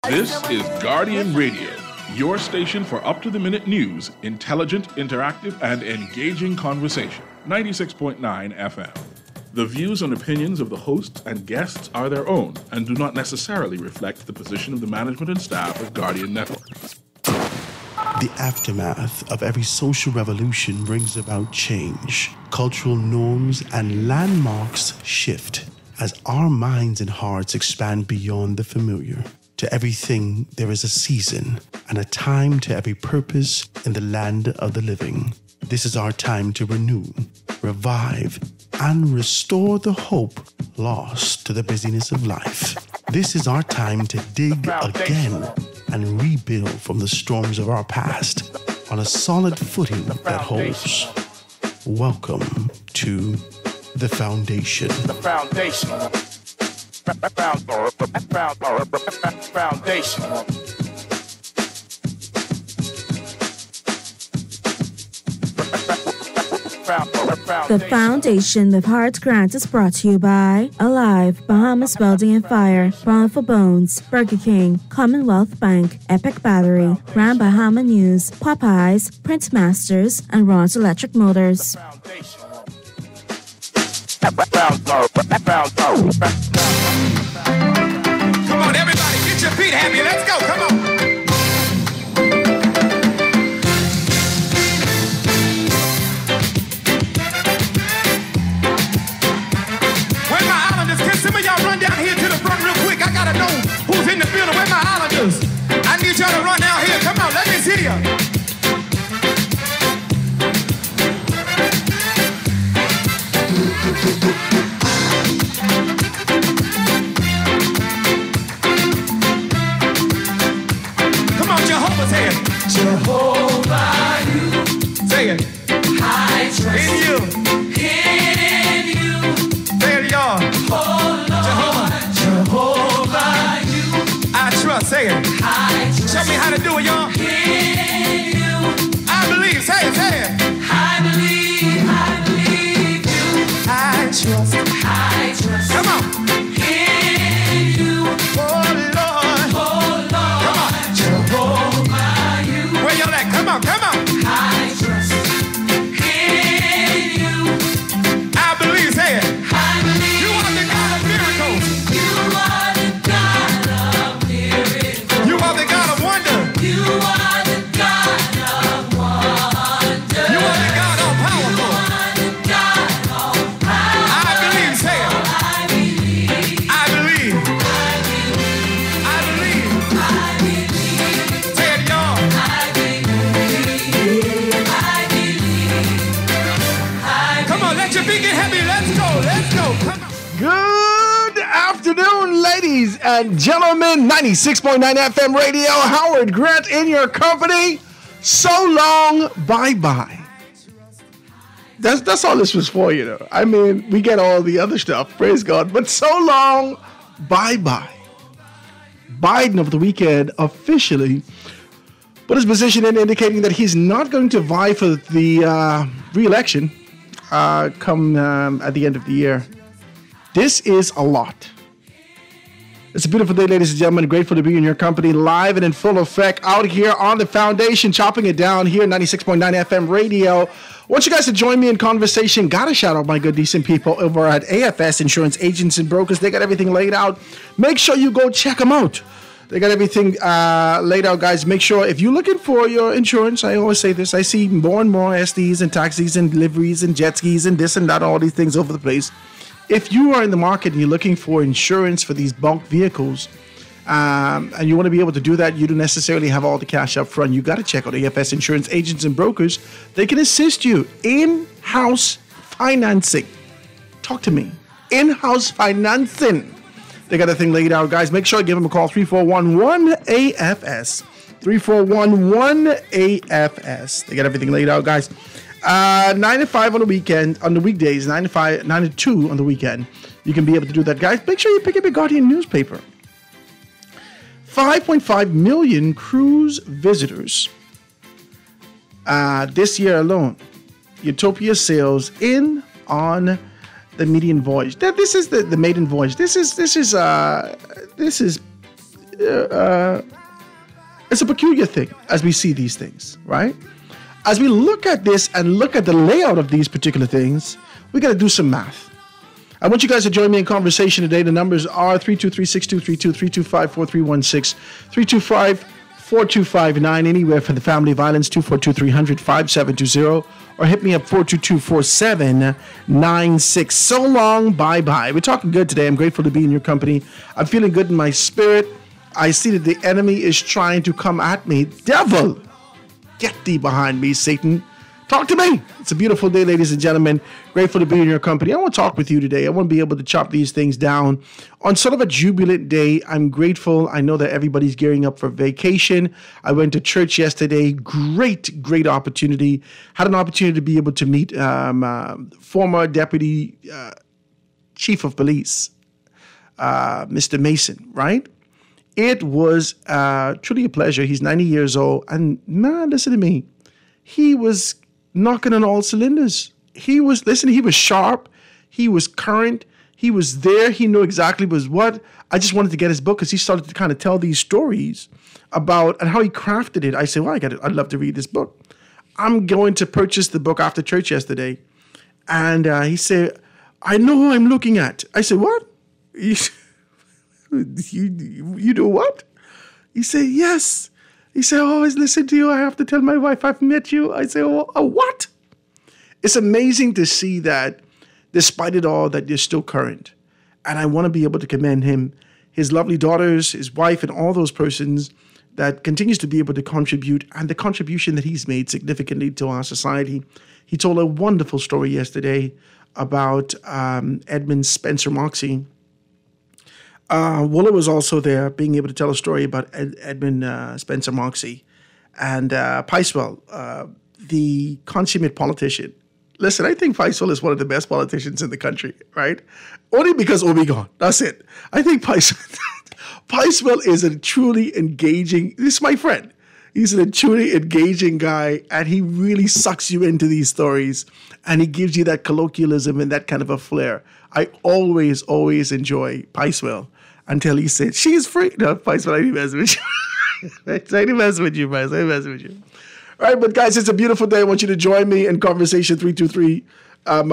This is Guardian Radio, your station for up-to-the-minute news, intelligent, interactive, and engaging conversation. 96.9 FM. The views and opinions of the hosts and guests are their own and do not necessarily reflect the position of the management and staff of Guardian Network. The aftermath of every social revolution brings about change. Cultural norms and landmarks shift as our minds and hearts expand beyond the familiar. To everything, there is a season and a time to every purpose in the land of the living. This is our time to renew, revive, and restore the hope lost to the busyness of life. This is our time to dig again and rebuild from the storms of our past on a solid footing that holds. Welcome to The Foundation. The Foundation. Foundation. The Foundation with Heart Grant is brought to you by Alive, Bahamas Welding and Fire, Bond for Bones, Burger King, Commonwealth Bank, Epic Battery, Grand Bahama News, Popeyes, Prince Masters, and Ron's Electric Motors. Come on, everybody, get your feet happy. Let's go. Come on. Where my islanders? Can some of y'all run down here to the front real quick? I gotta know who's in the building. Where my islanders? I need y'all to run down here. Come on, let me see you. Come on, Jehovah, say it. Jehovah, you. Say it. I trust In you. in you. Say it, y'all. Oh Lord, Jehovah, you. I trust. Say it. I trust Show me how to do it, y'all. in you. I believe. Say it. Say it. I believe you. I trust. I trust Come on. in you. Oh, Lord. Oh Lord, Jehovah, you. Where y'all at? Come on. Come on. I trust in you. I believe. Say it. I believe You are the God of miracles. you are the God of miracles. You are the God of wonder. You are the God of wonder. You are the God all You powerful. are the God of power. I believe. Say it. I believe. I believe. I believe. Say it, y'all. Come on, let your feet get heavy. Let's go. Let's go. Come on. Good afternoon, ladies and gentlemen. 96.9 FM radio. Howard Grant in your company. So long, bye-bye. That's all this was for, you know. I mean, we get all the other stuff, praise God. But so long, bye-bye. Biden over the weekend officially put his position in, indicating that he's not going to vie for the re-election come at the end of the year. This is a lot. It's a beautiful day, ladies and gentlemen. Grateful to be in your company, live and in full effect, out here on the Foundation, chopping it down here, 96.9 FM radio. I want you guys to join me in conversation. Gotta shout out my good, decent people over at AFS Insurance Agents and Brokers. They got everything laid out. Make sure you go check them out. They got everything laid out, guys. Make sure if you're looking for your insurance, I always say this, I see more and more SDs and taxis and deliveries and jet skis and this and that, all these things over the place. If you are in the market and you're looking for insurance for these bulk vehicles, and you want to be able to do that, you don't necessarily have all the cash up front. You got to check out AFS Insurance Agents and Brokers. They can assist you in-house financing. Talk to me. In-house financing. They got a thing laid out, guys. Make sure you give them a call, 341-1-AFS. 341-1-AFS. They got everything laid out, guys. 9 to 5 on the weekend, on the weekdays, 9 to 2 on the weekend. You can be able to do that, guys. Make sure you pick up your Guardian newspaper. 5.5 million cruise visitors this year alone. Utopia sails in on the median voyage. This is the maiden voyage. This is it's a peculiar thing as we see these things, right? As we look at this and look at the layout of these particular things, we got to do some math. I want you guys to join me in conversation today. The numbers are 323-6232, 325-4316, 325-4259, anywhere for the family violence, 242-300-5720, or hit me up 422-4796. So long, bye-bye. We're talking good today. I'm grateful to be in your company. I'm feeling good in my spirit. I see that the enemy is trying to come at me. Devil, get thee behind me, Satan. Talk to me. It's a beautiful day, ladies and gentlemen. Grateful to be in your company. I want to talk with you today. I want to be able to chop these things down on sort of a jubilant day. I'm grateful. I know that everybody's gearing up for vacation. I went to church yesterday. Great opportunity. Had an opportunity to be able to meet former deputy chief of police, Mr. Mason, right? It was truly a pleasure. He's 90 years old. And man, listen to me. He was knocking on all cylinders. He was sharp. He was current. He was there. He knew exactly was what. I just wanted to get his book because he started to kind of tell these stories about and how he crafted it. I said, well, I'd love to read this book. I'm going to purchase the book after church yesterday. And he said, I know who I'm looking at. I said, what? You do what? He said, yes. He said, oh, I always listen to you. I have to tell my wife I've met you. I say, oh, what? It's amazing to see that despite it all, that you're still current. And I want to be able to commend him, his lovely daughters, his wife, and all those persons that continues to be able to contribute and the contribution that he's made significantly to our society. He told a wonderful story yesterday about Edmund Spencer Moxie. Wooler was also there, being able to tell a story about Edmund Spencer Moxie and Picewell, the consummate politician. Listen, I think Picewell is one of the best politicians in the country, right? Only because Obi gone. That's it. I think Picewell is a truly engaging. This is my friend. He's a truly engaging guy, and he really sucks you into these stories, and he gives you that colloquialism and that kind of a flair. I always enjoy Picewell. Until he said, she's free. No, Picewell, I ain't messing with you. I ain't messing with you, Pice. I ain't messing with you. All right, but guys, it's a beautiful day. I want you to join me in conversation 323. I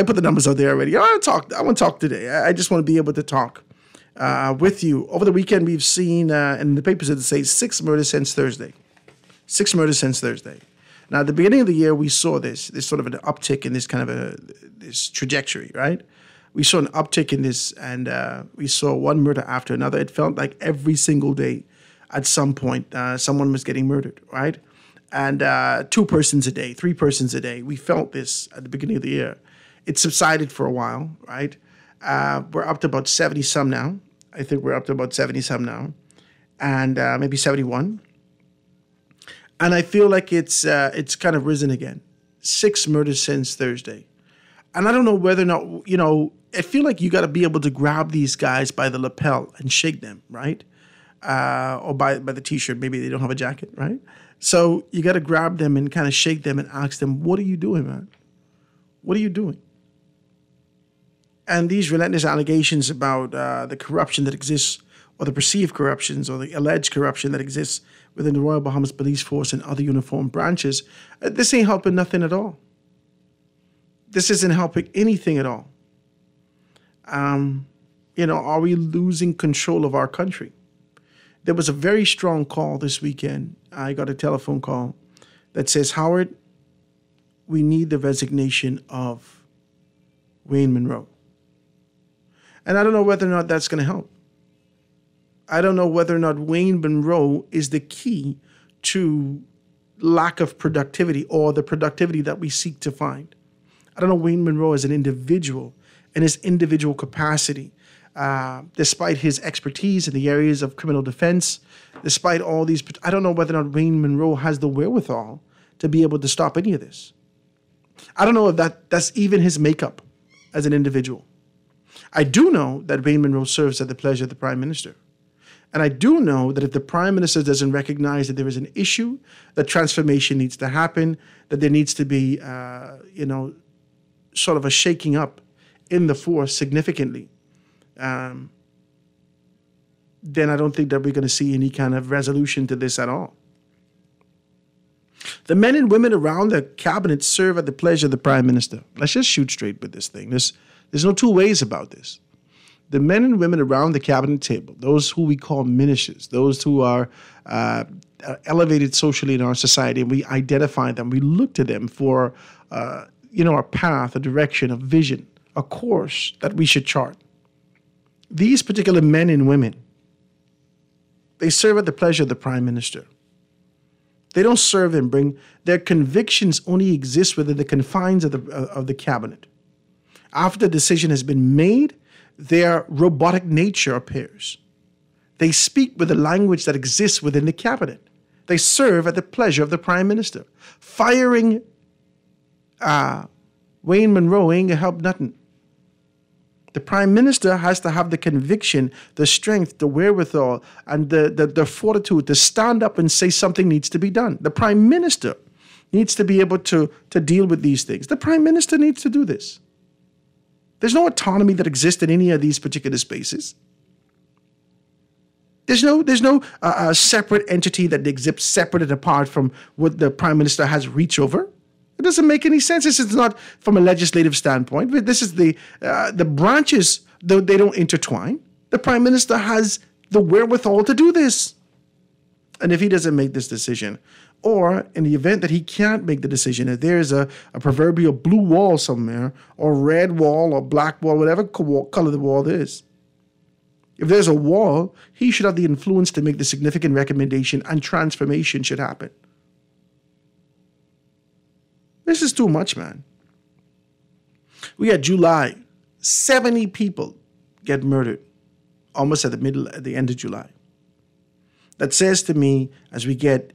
put the numbers out there already. I want to talk today. I just want to be able to talk with you. Over the weekend, we've seen in the papers that say 6 murders since Thursday. 6 murders since Thursday. Now, at the beginning of the year, we saw this sort of an uptick in this kind of this trajectory, right? We saw an uptick in this, and we saw one murder after another. It felt like every single day, at some point, someone was getting murdered, right? And 2 persons a day, 3 persons a day. We felt this at the beginning of the year. It subsided for a while, right? We're up to about 70-some now. I think we're up to about 70-some now, and maybe 71. And I feel like it's kind of risen again. 6 murders since Thursday. And I don't know whether or not, I feel like you got to be able to grab these guys by the lapel and shake them, right? Or by the T-shirt. Maybe they don't have a jacket, right? So you got to grab them and kind of shake them and ask them, what are you doing, man? What are you doing? And these relentless allegations about the corruption that exists, or the perceived corruptions, or the alleged corruption that exists within the Royal Bahamas Police Force and other uniformed branches, this ain't helping nothing at all. This isn't helping anything at all. Are we losing control of our country? There was a very strong call this weekend. I got a telephone call that says, Howard, we need the resignation of Wayne Monroe. And I don't know whether or not that's going to help. I don't know whether or not Wayne Monroe is the key to lack of productivity or the productivity that we seek to find. I don't know Wayne Monroe as an individual and his individual capacity, despite his expertise in the areas of criminal defense, despite all these, I don't know whether or not Wayne Monroe has the wherewithal to be able to stop any of this. I don't know if that's even his makeup as an individual. I do know that Wayne Monroe serves at the pleasure of the Prime Minister. And I do know that if the Prime Minister doesn't recognize that there is an issue, that transformation needs to happen, that there needs to be, sort of a shaking up in the force significantly, then I don't think that we're going to see any kind of resolution to this at all. The men and women around the cabinet serve at the pleasure of the prime minister. Let's just shoot straight with this thing. There's no two ways about this. The men and women around the cabinet table, those who we call ministers, those who are elevated socially in our society, and we identify them, we look to them for a path, a direction, a vision, a course that we should chart. These particular men and women, they serve at the pleasure of the prime minister. They don't serve and bring, their convictions only exist within the confines of the cabinet. After the decision has been made, their robotic nature appears. They speak with the language that exists within the cabinet. They serve at the pleasure of the prime minister. Firing Wayne Monroe ain't gonna help nothing. The prime minister has to have the conviction, the strength, the wherewithal, and the fortitude to stand up and say something needs to be done. The prime minister needs to be able to deal with these things. The prime minister needs to do this. There's no autonomy that exists in any of these particular spaces. There's no separate entity that exists separate and apart from what the prime minister has reach over. It doesn't make any sense. This is not from a legislative standpoint. This is the branches, though they don't intertwine. The prime minister has the wherewithal to do this. And if he doesn't make this decision, or in the event that he can't make the decision, if there's a proverbial blue wall somewhere, or red wall, or black wall, whatever color the wall is, if there's a wall, he should have the influence to make the significant recommendation, and transformation should happen. This is too much, man. We had July, 70 people get murdered, almost at the end of July. That says to me, as we get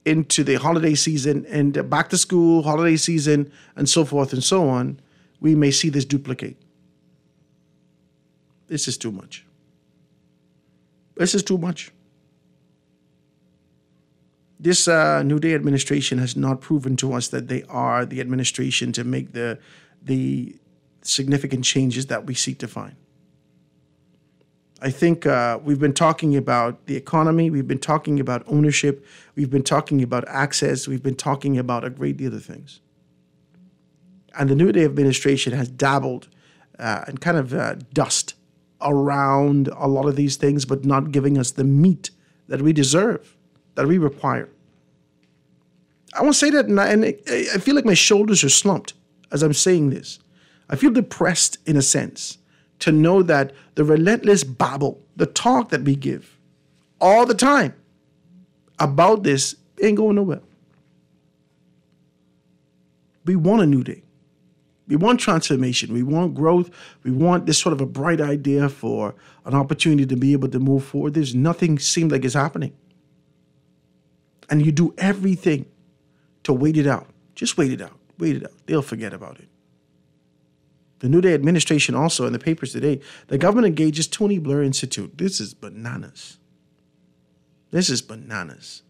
into the holiday season and back to school, holiday season, and so forth and so on, we may see this duplicate. This is too much. This is too much. This New Day administration has not proven to us that they are the administration to make the significant changes that we seek to find. I think we've been talking about the economy, we've been talking about ownership, we've been talking about access, we've been talking about a great deal of things. And the New Day administration has dabbled and kind of dust around a lot of these things, but not giving us the meat that we deserve, that we require. I want to say that, and I feel like my shoulders are slumped as I'm saying this. I feel depressed in a sense to know that the relentless babble, the talk that we give all the time about this ain't going nowhere. We want a new day. We want transformation. We want growth. We want this sort of a bright idea for an opportunity to be able to move forward. There's nothing seems like it's happening. And you do everything to wait it out. Just wait it out. Wait it out. They'll forget about it. The New Day administration also in the papers today, the government engages Tony Blair Institute. This is bananas. This is bananas.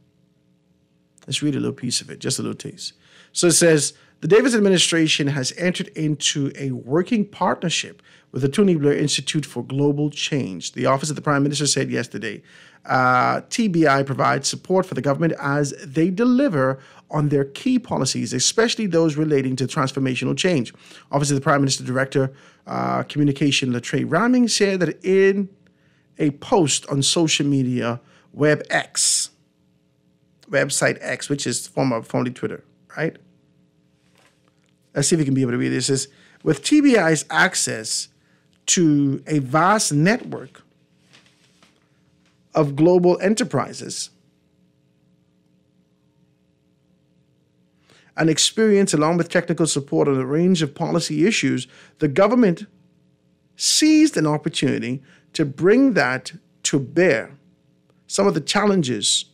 Let's read a little piece of it, just a little taste. So it says, the Davis administration has entered into a working partnership with the Tony Blair Institute for Global Change. The Office of the Prime Minister said yesterday, TBI provides support for the government as they deliver on their key policies, especially those relating to transformational change. Office of the Prime Minister Director, Communication Latrey Ramming said that in a post on social media, website X, which is formerly Twitter, right? Let's see if we can be able to read this. It says, with TBI's access to a vast network of global enterprises and experience along with technical support on a range of policy issues, the government seized an opportunity to bring that to bear some of the challenges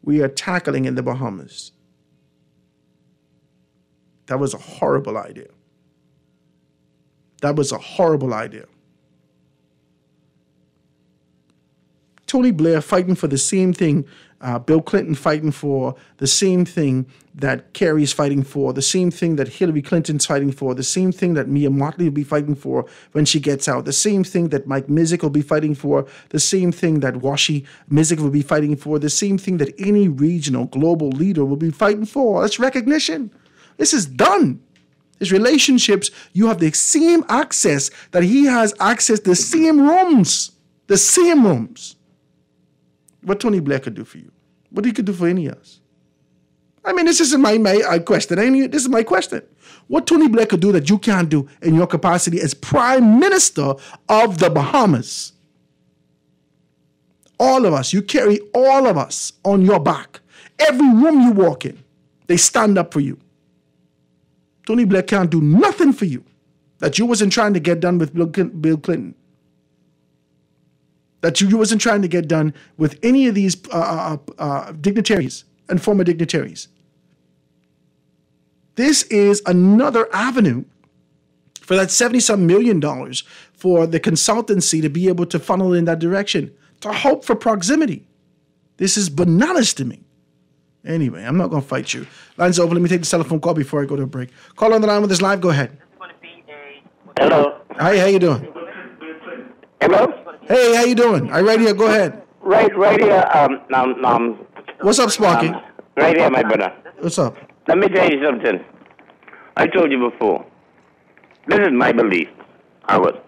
we are tackling in the Bahamas. That was a horrible idea. That was a horrible idea. Tony Blair fighting for the same thing Bill Clinton fighting for, the same thing that Kerry's fighting for, the same thing that Hillary Clinton's fighting for, the same thing that Mia Mottley will be fighting for when she gets out, the same thing that Mike Mizik will be fighting for, the same thing that Washi Mizik will be fighting for, the same thing that any regional global leader will be fighting for. That's recognition. This is done. His relationships, you have the same access that he has access to the same rooms. The same rooms. What Tony Blair could do for you. What he could do for any of us. I mean, this isn't my question. This is my question. What Tony Blair could do that you can't do in your capacity as Prime Minister of the Bahamas. All of us. You carry all of us on your back. Every room you walk in, they stand up for you. Tony Blair can't do nothing for you that you wasn't trying to get done with Bill Clinton. That you wasn't trying to get done with any of these dignitaries and former dignitaries. This is another avenue for that $70-some million for the consultancy to be able to funnel in that direction, to hope for proximity. This is bananas to me. Anyway, I'm not going to fight you. Line's open. Let me take the telephone call before I go to a break. Call on the line with us live. Go ahead. Hello. Hi, how you doing? Hello. Hey, how you doing? I right here. Go ahead. Right here. What's up, Sparky? Right here, my brother. What's up? Let me tell you something. I told you before. This is my belief, Howard.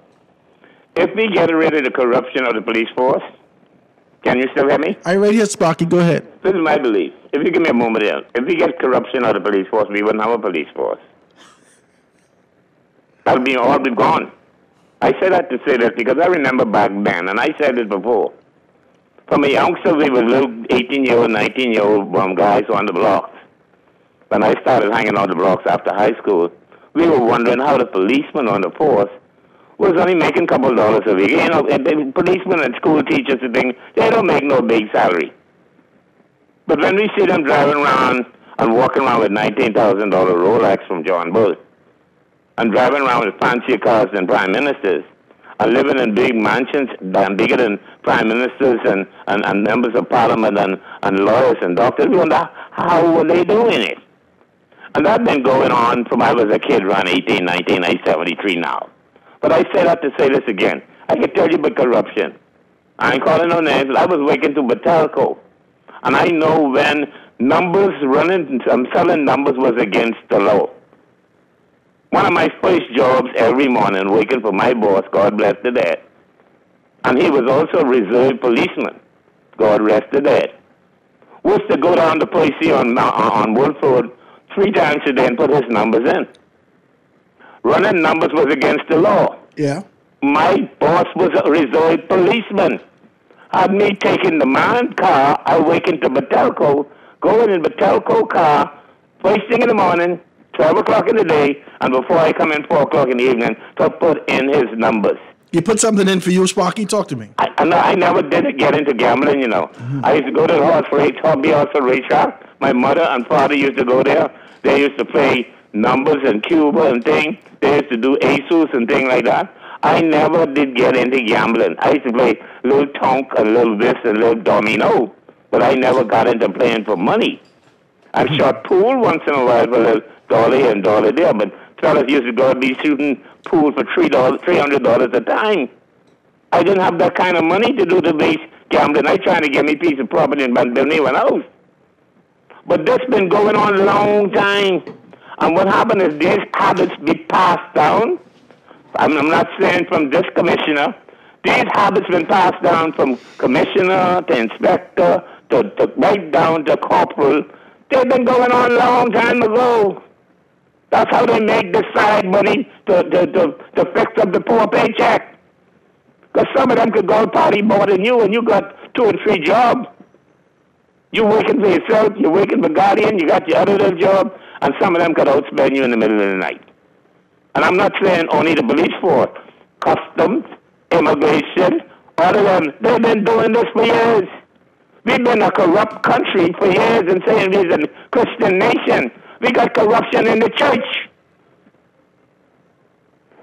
If we get rid of the corruption of the police force, can you still hear me? I right here, Sparky. Go ahead. This is my belief. If you give me a moment here, if we get corruption of the police force, we wouldn't have a police force. That'll be all be gone. I say that to say this because I remember back then, and I said it before. From a youngster, we were little 18-year-old, 19-year-old guys on the blocks. When I started hanging on the blocks after high school, we were wondering how the policemen on the force was only making a couple of dollars a week. You know, the policemen and school teachers and things, they don't make no big salary. But when we see them driving around and walking around with $19,000 Rolex from John Bull, and driving around with fancier cars than prime ministers, and living in big mansions bigger than prime ministers and members of parliament and lawyers and doctors, we wonder how were they doing it? And that's been going on from I was a kid around 18, 19, I'm 73 now. But I say that to say this again. I can tell you about corruption. I ain't calling no names, but I was working to Batalco. And I know when numbers selling numbers was against the law. One of my first jobs every morning, working for my boss, God bless the dead. And he was also a reserve policeman, God rest the dead. Was to go down to Percy on Wolf Road 3 times a day and put his numbers in. Running numbers was against the law. Yeah. My boss was a reserve policeman. Had me taking the man car, I wake into Batalco, going in Batalco car, first thing in the morning, 12 o'clock in the day, and before I come in 4 o'clock in the evening to put in his numbers. You put something in for you, Sparky? Talk to me. I never did get into gambling, you know. Mm-hmm. I used to go to the hobby horse racetrack. My mother and father used to go there. They used to play numbers and Cuba and things. They used to do aces and things like that. I never did get into gambling. I used to play little tonk and little this and little domino, but I never got into playing for money. I shot pool once in a while for a little dollar here and dollar there, but fellas used to go and be shooting pool for $300 a time. I didn't have that kind of money to do the base gambling. I tried to get me a piece of property in Bentonville House. But this been going on a long time. And what happened is these habits be passed down. I'm not saying from this commissioner. These habits been passed down from commissioner to inspector to right down to corporal. They've been going on a long time ago. That's how they make the side money to fix up the poor paycheck. Because some of them could go party more than you, and you got 2 or 3 jobs. You're working for yourself, you're working for Guardian, you got your other little job, and some of them could outspend you in the middle of the night. And I'm not saying only the police force. Customs, immigration, all of them, they've been doing this for years. We've been a corrupt country for years and saying we're a Christian nation. We got corruption in the church.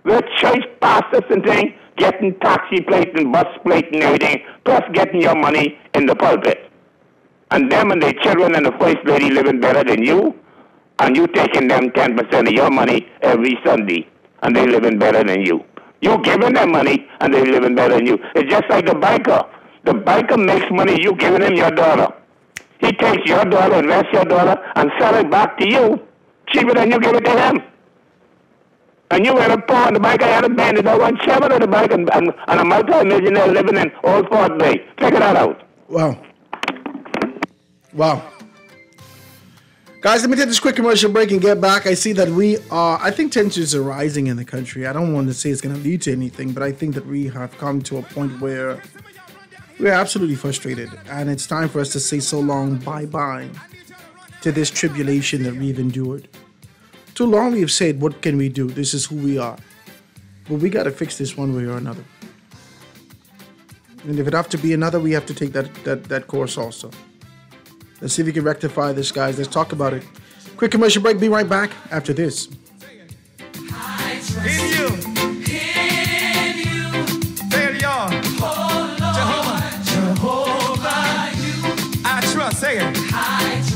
The church pastors and things, getting taxi plate and bus plate and everything, plus getting your money in the pulpit. And them and their children and the first lady living better than you, and you taking them 10% of your money every Sunday, and they living better than you. You giving them money, and they living better than you. It's just like the biker. The biker makes money, you giving him your dollar. He takes your dollar, invests your dollar, and sell it back to you, cheaper than you give it to him. And you had a poor, and the biker had a bandit, I want seven of the bike, and a multi-millionaire living in Old Fort Bay. Check it out. Wow. Wow. Guys, let me take this quick commercial break and get back. I see that I think tensions are rising in the country. I don't want to say it's going to lead to anything, but I think that we have come to a point where we're absolutely frustrated. And it's time for us to say so long, bye-bye to this tribulation that we've endured. Too long we've said, what can we do? This is who we are. But we got to fix this one way or another. And if it have to be another, we have to take that course also. Let's see if we can rectify this, guys. Let's talk about it. Quick commercial break. Be right back after this. In you. Say it, y'all. Jehovah, I trust. Say it.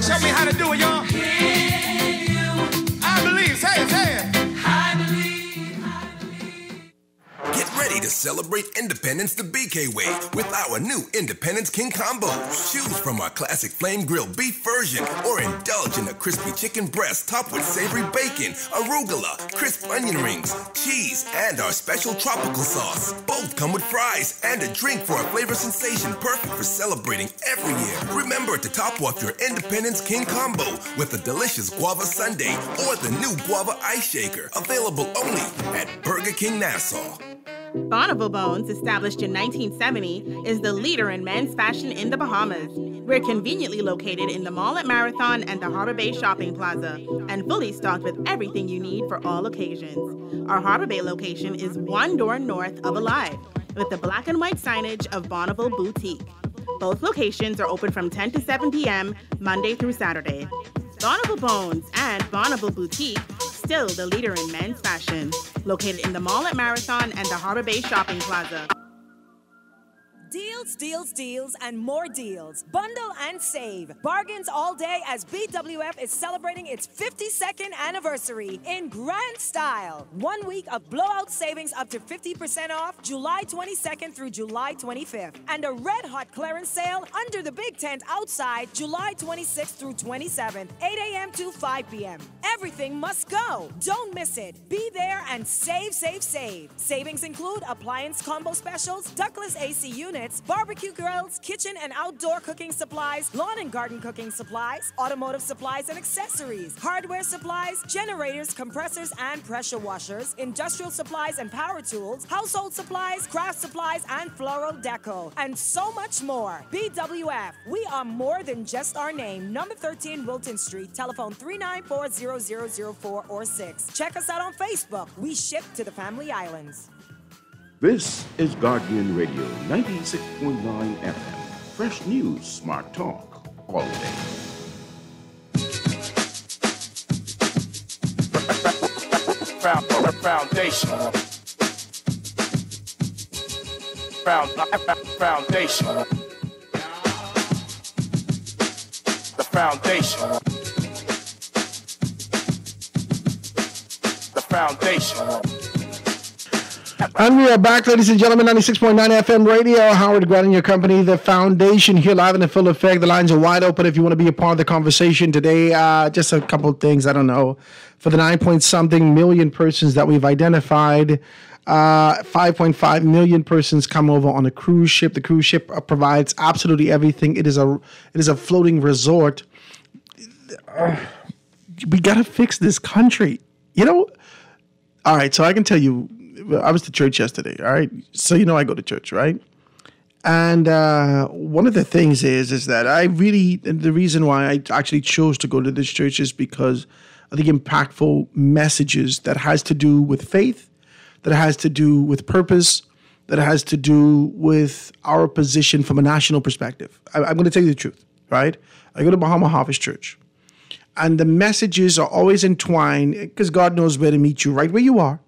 Show me how to do it, y'all. I believe. Say it. Get ready to celebrate Independence the BK way with our new Independence King combo. Choose from our classic flame grilled beef version or indulge in a crispy chicken breast topped with savory bacon, arugula, crisp onion rings, cheese, and our special tropical sauce. Both come with fries and a drink for a flavor sensation perfect for celebrating every year. Remember to top off your Independence King combo with a delicious guava sundae or the new guava ice shaker, available only at Burger King Nassau. Bonneville Bones, established in 1970, is the leader in men's fashion in the Bahamas. We're conveniently located in the mall at Marathon and the Harbor Bay Shopping Plaza, and fully stocked with everything you need for all occasions. Our Harbor Bay location is one door north of Alive, with the black and white signage of Bonneville Boutique. Both locations are open from 10 to 7 p.m., Monday through Saturday. Bonneville Bones and Bonneville Boutique, still the leader in men's fashion, located in the mall at Marathon and the Harbor Bay Shopping Plaza. Deals, deals, deals, and more deals. Bundle and save. Bargains all day as BWF is celebrating its 52nd anniversary in grand style. 1 week of blowout savings up to 50% off July 22nd through July 25th. And a red-hot clearance sale under the big tent outside July 26th through 27th, 8 a.m. to 5 p.m. Everything must go. Don't miss it. Be there and save, save, save. Savings include appliance combo specials, ductless AC units, barbecue grills, kitchen and outdoor cooking supplies, lawn and garden cooking supplies, automotive supplies and accessories, hardware supplies, generators, compressors and pressure washers, industrial supplies and power tools, household supplies, craft supplies and floral deco, and so much more. BWF, we are more than just our name. Number 13 Wilton Street, telephone 394-0004 or 6. Check us out on Facebook. We ship to the Family Islands. This is Guardian Radio 96.9 FM. Fresh news, smart talk, all day. Foundation. Foundation. The foundation. The foundation. And we are back, ladies and gentlemen, 96.9 FM radio. Howard Grant in your company. The foundation here live in the full effect. The lines are wide open if you want to be a part of the conversation today. Just a couple of things, I don't know. For the 9-point-something million persons that we've identified, 5.5 million persons come over on a cruise ship. The cruise ship provides absolutely everything. It is a floating resort. We got to fix this country. You know? All right, so I can tell you, I was to church yesterday, all right? So you know I go to church, right? And one of the things is that the reason why I actually chose to go to this church is because of the impactful messages that has to do with faith, that has to do with purpose, that has to do with our position from a national perspective. I'm going to tell you the truth, right? I go to Bahama Harvest Church. And the messages are always entwined because God knows where to meet you, right where you are.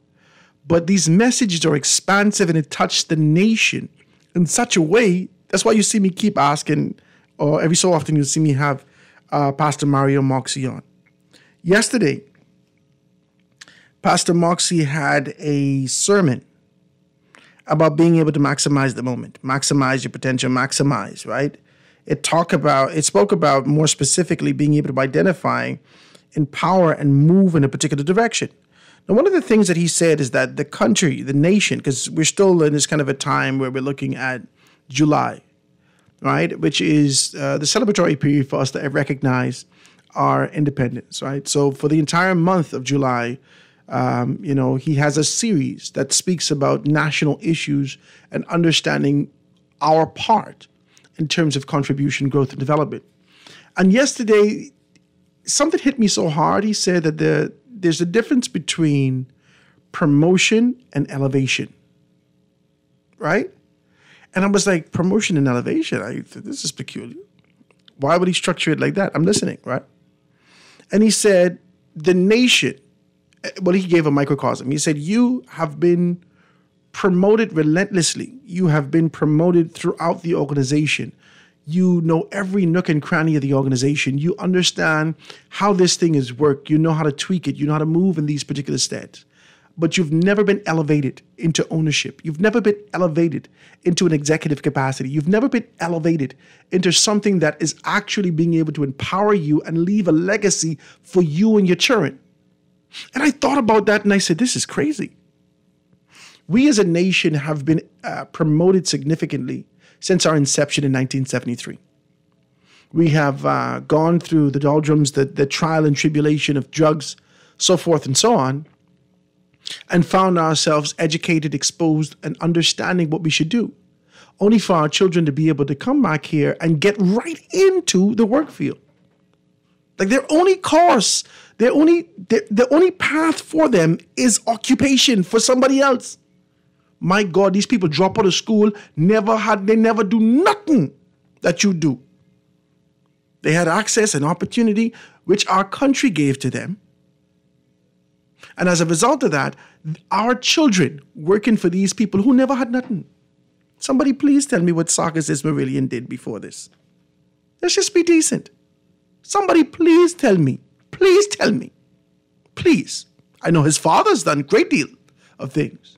but these messages are expansive and it touched the nation in such a way. That's why you see me keep asking, or every so often you see me have Pastor Mario Moxie on. Yesterday, Pastor Moxie had a sermon about being able to maximize the moment, maximize your potential, maximize, right? It spoke about more specifically being able to identify, empower, and move in a particular direction. Now, one of the things that he said is that the country, the nation, because we're still in this kind of a time where we're looking at July, right, which is the celebratory period for us to recognize our independence, right? So for the entire month of July, he has a series that speaks about national issues and understanding our part in terms of contribution, growth, and development. And yesterday, something hit me so hard. He said that there's a difference between promotion and elevation, right? And I was like, promotion and elevation? This is peculiar. Why would he structure it like that? I'm listening, right? And he said, the nation, well, he gave a microcosm. He said, you have been promoted relentlessly. You have been promoted throughout the organization. You know every nook and cranny of the organization. You understand how this thing is worked. You know how to tweak it. You know how to move in these particular steps. But you've never been elevated into ownership. You've never been elevated into an executive capacity. You've never been elevated into something that is actually being able to empower you and leave a legacy for you and your children. And I thought about that and I said, this is crazy. We as a nation have been promoted significantly since our inception in 1973. We have gone through the doldrums, the trial and tribulation of drugs, so forth and so on, and found ourselves educated, exposed, and understanding what we should do, only for our children to be able to come back here and get right into the work field. Like their only course, the only path for them is occupation for somebody else. My God, these people drop out of school, they never do nothing that you do. They had access and opportunity, which our country gave to them. And as a result of that, our children working for these people who never had nothing. Somebody please tell me what Sarkis Ismailian did before this. Let's just be decent. Somebody please tell me. Please tell me. Please. I know his father's done a great deal of things.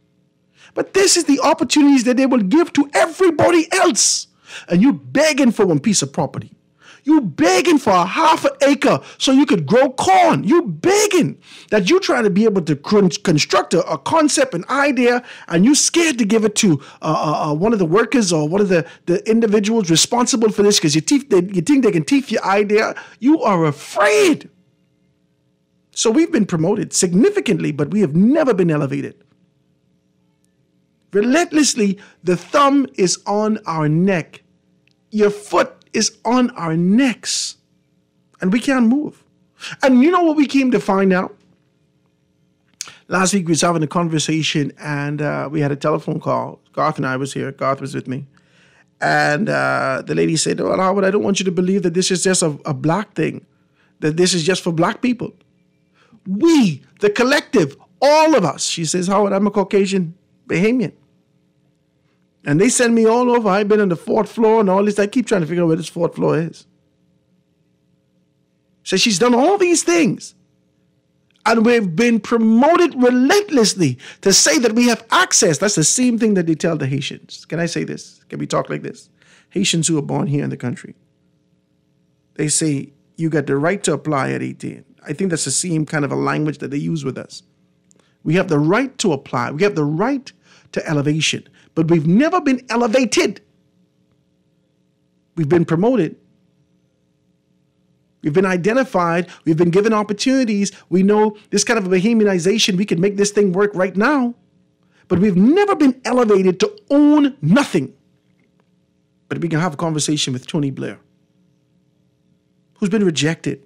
But this is the opportunities that they will give to everybody else. And you begging for one piece of property. You begging for a half an acre so you could grow corn. You begging that you try to be able to construct a concept, an idea, and you scared to give it to one of the workers or one of the individuals responsible for this because you think they can teeth your idea. You are afraid. So we've been promoted significantly, but we have never been elevated. Relentlessly, the thumb is on our neck. Your foot is on our necks. And we can't move. And you know what we came to find out? Last week we was having a conversation and we had a telephone call. Garth and I was here. Garth was with me. And the lady said, well, Howard, I don't want you to believe that this is just a black thing. That this is just for black people. We, the collective, all of us. She says, Howard, I'm a Caucasian Bahamian. And they send me all over. I've been on the 4th floor and all this. I keep trying to figure out where this 4th floor is. So she's done all these things. And we've been promoted relentlessly to say that we have access. That's the same thing that they tell the Haitians. Can I say this? Can we talk like this? Haitians who are born here in the country. They say, you got the right to apply at 18. I think that's the same kind of a language that they use with us. We have the right to apply. We have the right to elevation. But we've never been elevated. We've been promoted. We've been identified. We've been given opportunities. We know this kind of a Bahamianization, we can make this thing work right now. But we've never been elevated to own nothing. But we can have a conversation with Tony Blair, who's been rejected.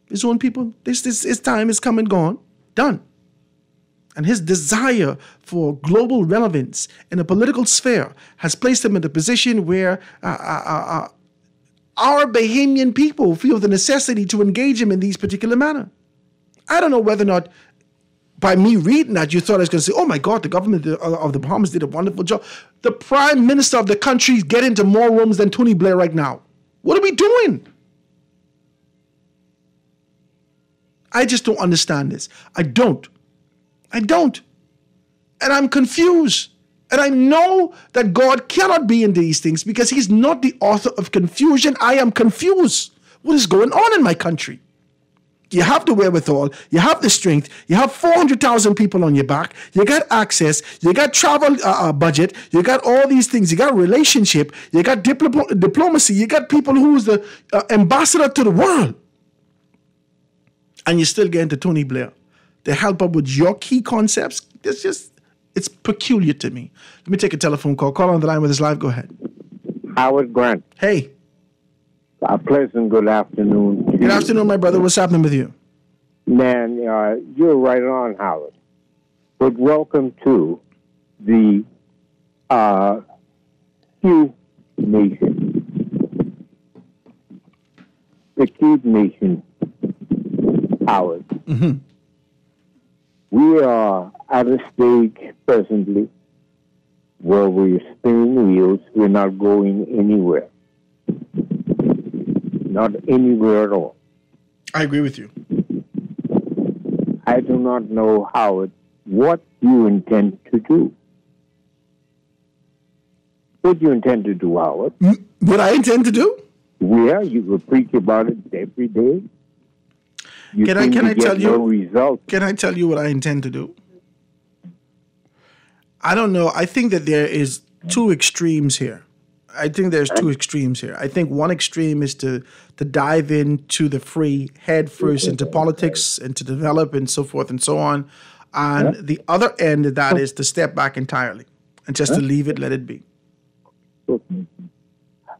His own people, his time is come and gone. Done. And his desire for global relevance in a political sphere has placed him in a position where our Bahamian people feel the necessity to engage him in these particular manner. I don't know whether or not by me reading that, you thought I was going to say, oh my God, the government of the Bahamas did a wonderful job. The prime minister of the country is getting into more rooms than Tony Blair right now. What are we doing? I just don't understand this. I don't. And I'm confused. And I know that God cannot be in these things because he's not the author of confusion. I am confused. What is going on in my country? You have the wherewithal, you have the strength, you have 400,000 people on your back, you got access, you got travel budget, you got all these things, you got relationship, you got diplomacy, you got people who's the ambassador to the world. And you still get into Tony Blair to help up with your key concepts. It's peculiar to me. Let me take a telephone call. Call on the line with us live. Go ahead. Howard Grant. Hey. A pleasant good afternoon. Good afternoon, my brother. What's happening with you? Man, you're right on, Howard. But welcome to the Q Nation. The Q Nation, Howard. Mm-hmm. We are at a stage presently where we're spinning wheels. We're not going anywhere. Not anywhere at all. I agree with you. I do not know, Howard, what you intend to do. What do you intend to do, Howard? What I intend to do? Yeah, you will preach about it every day. Can I tell you? No result. Can I tell you what I intend to do? I don't know. I think that there is two extremes here. I think there's two extremes here. I think one extreme is to dive into the free head first into politics and to develop and so forth and so on. And the other end of that is to step back entirely and just to leave it, let it be.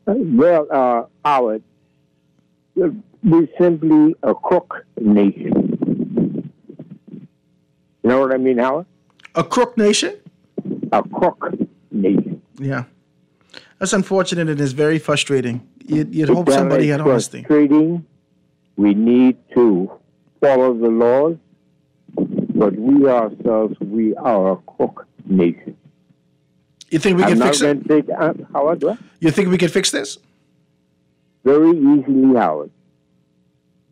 Well, Howard, we're simply a crook nation. You know what I mean, Howard? A crook nation? A crook nation. Yeah. That's unfortunate and it's very frustrating. You'd hope somebody had honesty. Frustrating. We need to follow the laws, but we ourselves, we are a crook nation. You think we can fix it? Howard, what? You think we can fix this? Very easily, Howard.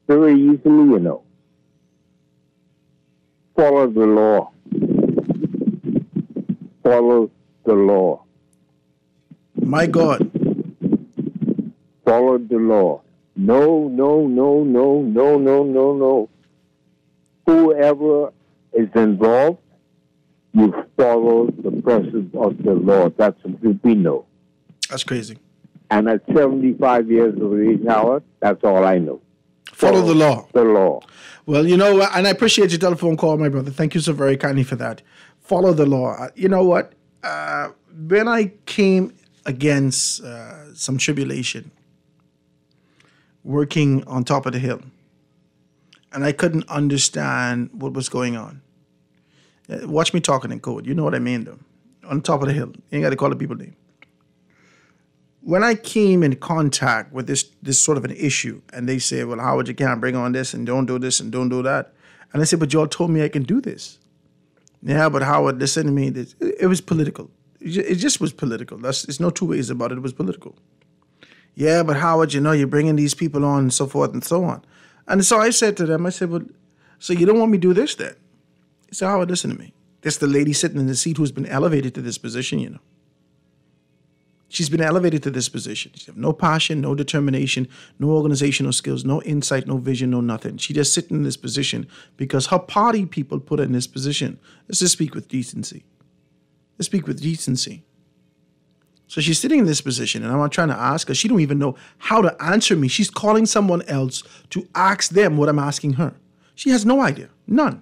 Very easily, you know. Follow the law. Follow the law. My God. Follow the law. No. Whoever is involved, you follow the process of the law. That's what we know. That's crazy. And at 75 years of age, Howard, that's all I know. Follow the law. The law. Well, you know what? And I appreciate your telephone call, my brother. Thank you so very kindly for that. Follow the law. You know what? When I came against some tribulation, working on top of the hill, and I couldn't understand what was going on. Watch me talking in code. You know what I mean, though. On top of the hill. You ain't got to call the people name. When I came in contact with this sort of an issue, and they said, well, Howard, you can't bring on this, and don't do this, and don't do that. And I said, but y'all told me I can do this. Yeah, but Howard, listen to me. It was political. It just was political. There's no two ways about it. It was political. Yeah, but Howard, you know, you're bringing these people on and so forth and so on. And so I said to them, I said, well, so you don't want me to do this then? He said, Howard, listen to me. This the lady sitting in the seat who's been elevated to this position, you know. She's been elevated to this position. She has no passion, no determination, no organizational skills, no insight, no vision, no nothing. She just sitting in this position because her party people put her in this position. Let's just speak with decency. Let's speak with decency. So she's sitting in this position, and I'm trying to ask her. She don't even know how to answer me. She's calling someone else to ask them what I'm asking her. She has no idea. None.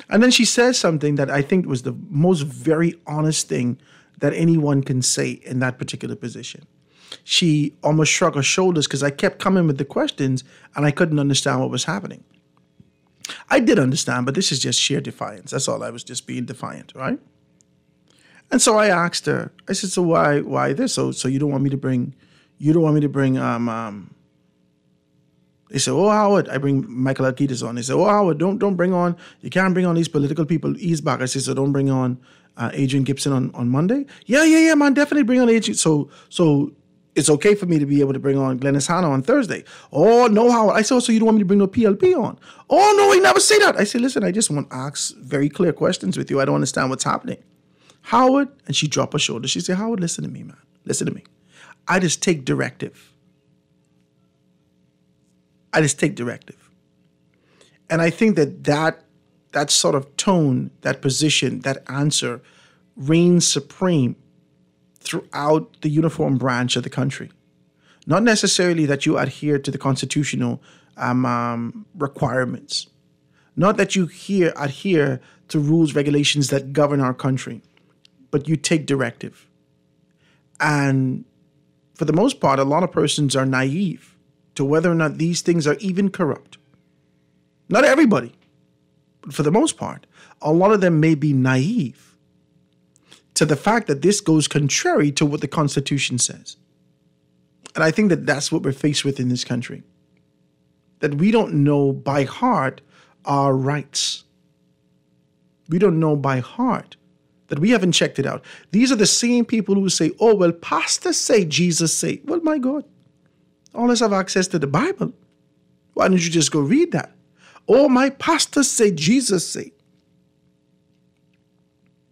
And then she says something that I think was the most very honest thing that anyone can say in that particular position. She almost shrugged her shoulders because I kept coming with the questions and I couldn't understand what was happening. I did understand, but this is just sheer defiance. That's all. I was just being defiant, right? And so I asked her, I said, so why this? So you don't want me to bring They say, "Oh, Howard," I bring Michael Alkitis on. They say, "Oh, Howard, don't bring on. You can't bring on these political people. Ease back." I say, "So don't bring on Adrian Gibson on Monday." Yeah, man, definitely bring on Adrian. So it's okay for me to be able to bring on Glennis Hanna on Thursday. Oh no, Howard. I said, "Oh, so you don't want me to bring no PLP on?" Oh no, he never say that. I say, "Listen, I just want to ask very clear questions with you. I don't understand what's happening." Howard, and she dropped her shoulder. She said, "Howard, listen to me, man. Listen to me. I just take directive. And I think that sort of tone, that position, that answer reigns supreme throughout the uniform branch of the country. Not necessarily that you adhere to the constitutional requirements. Not that you adhere to rules, regulations that govern our country, but you take directive. And for the most part, a lot of persons are naive to whether or not these things are even corrupt. Not everybody, but for the most part, a lot of them may be naive to the fact that this goes contrary to what the Constitution says. And I think that that's what we're faced with in this country. That we don't know by heart our rights. We don't know by heart that we haven't checked it out. These are the same people who say, "Oh, well, pastors say, Jesus say." Well, my God, all us have access to the Bible. Why don't you just go read that? "Oh, my pastors say, Jesus say."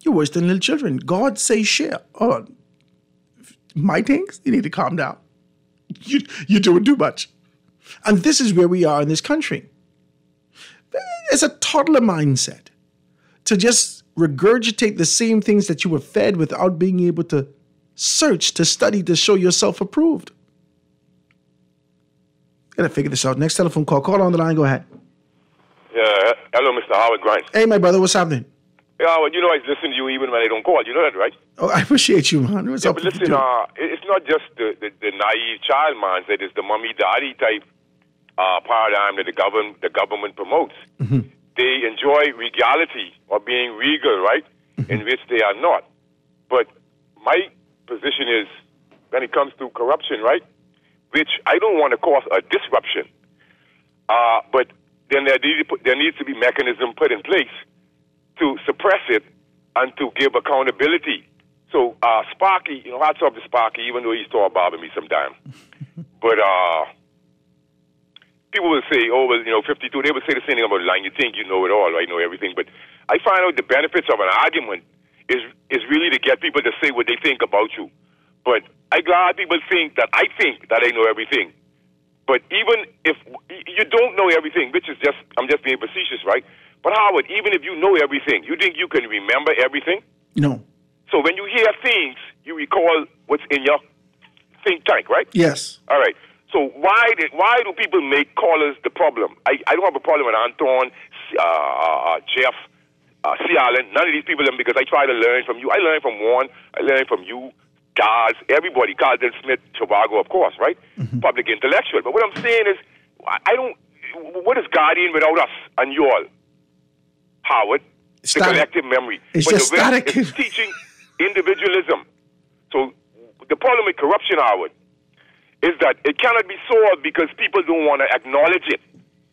You're worse than little children. God say, share. Oh, my things? You need to calm down. You're doing too much. And this is where we are in this country. It's a toddler mindset to just regurgitate the same things that you were fed without being able to search, to study, to show yourself approved. Gotta figure this out. Next telephone call. Call on the line. Go ahead. Yeah. Hello, Mr. Howard Grimes. Hey, my brother. What's happening? Yeah, Howard, you know I listen to you even when I don't call. You know that, right? Oh, I appreciate you, man. What's up? But listen, it's not just the naive child mindset. It's the mommy-daddy type paradigm that the government promotes. Mm-hmm. They enjoy regality or being regal, right? Mm-hmm. In which they are not. But my position is, when it comes to corruption, right? Which I don't want to cause a disruption. But then there needs to be mechanism put in place to suppress it and to give accountability. So Sparky, hats off to Sparky, even though he's still bothering me sometimes. But people will say, oh, well, 52, they would say the same thing about lying. You think you know it all, right? Know everything. But I find out the benefits of an argument is really to get people to say what they think about you. But I'm glad people think that I know everything. But even if you don't know everything, which is I'm just being facetious, right? But Howard, even if you know everything, you think you can remember everything? No. So when you hear things, you recall what's in your think tank, right? Yes. All right. So why do people make callers the problem? I don't have a problem with Anton, Jeff, C. Allen, none of these people, because I try to learn from you. I learn from Warren. I learn from you, Daz, everybody, Carlton Smith, Tobago, of course, right? Mm-hmm. Public intellectual. But what I'm saying is, what is Guardian without us and you all? Howard, the collective memory. It's just static. It's teaching individualism. So the problem with corruption, Howard, is that it cannot be solved because people don't want to acknowledge it.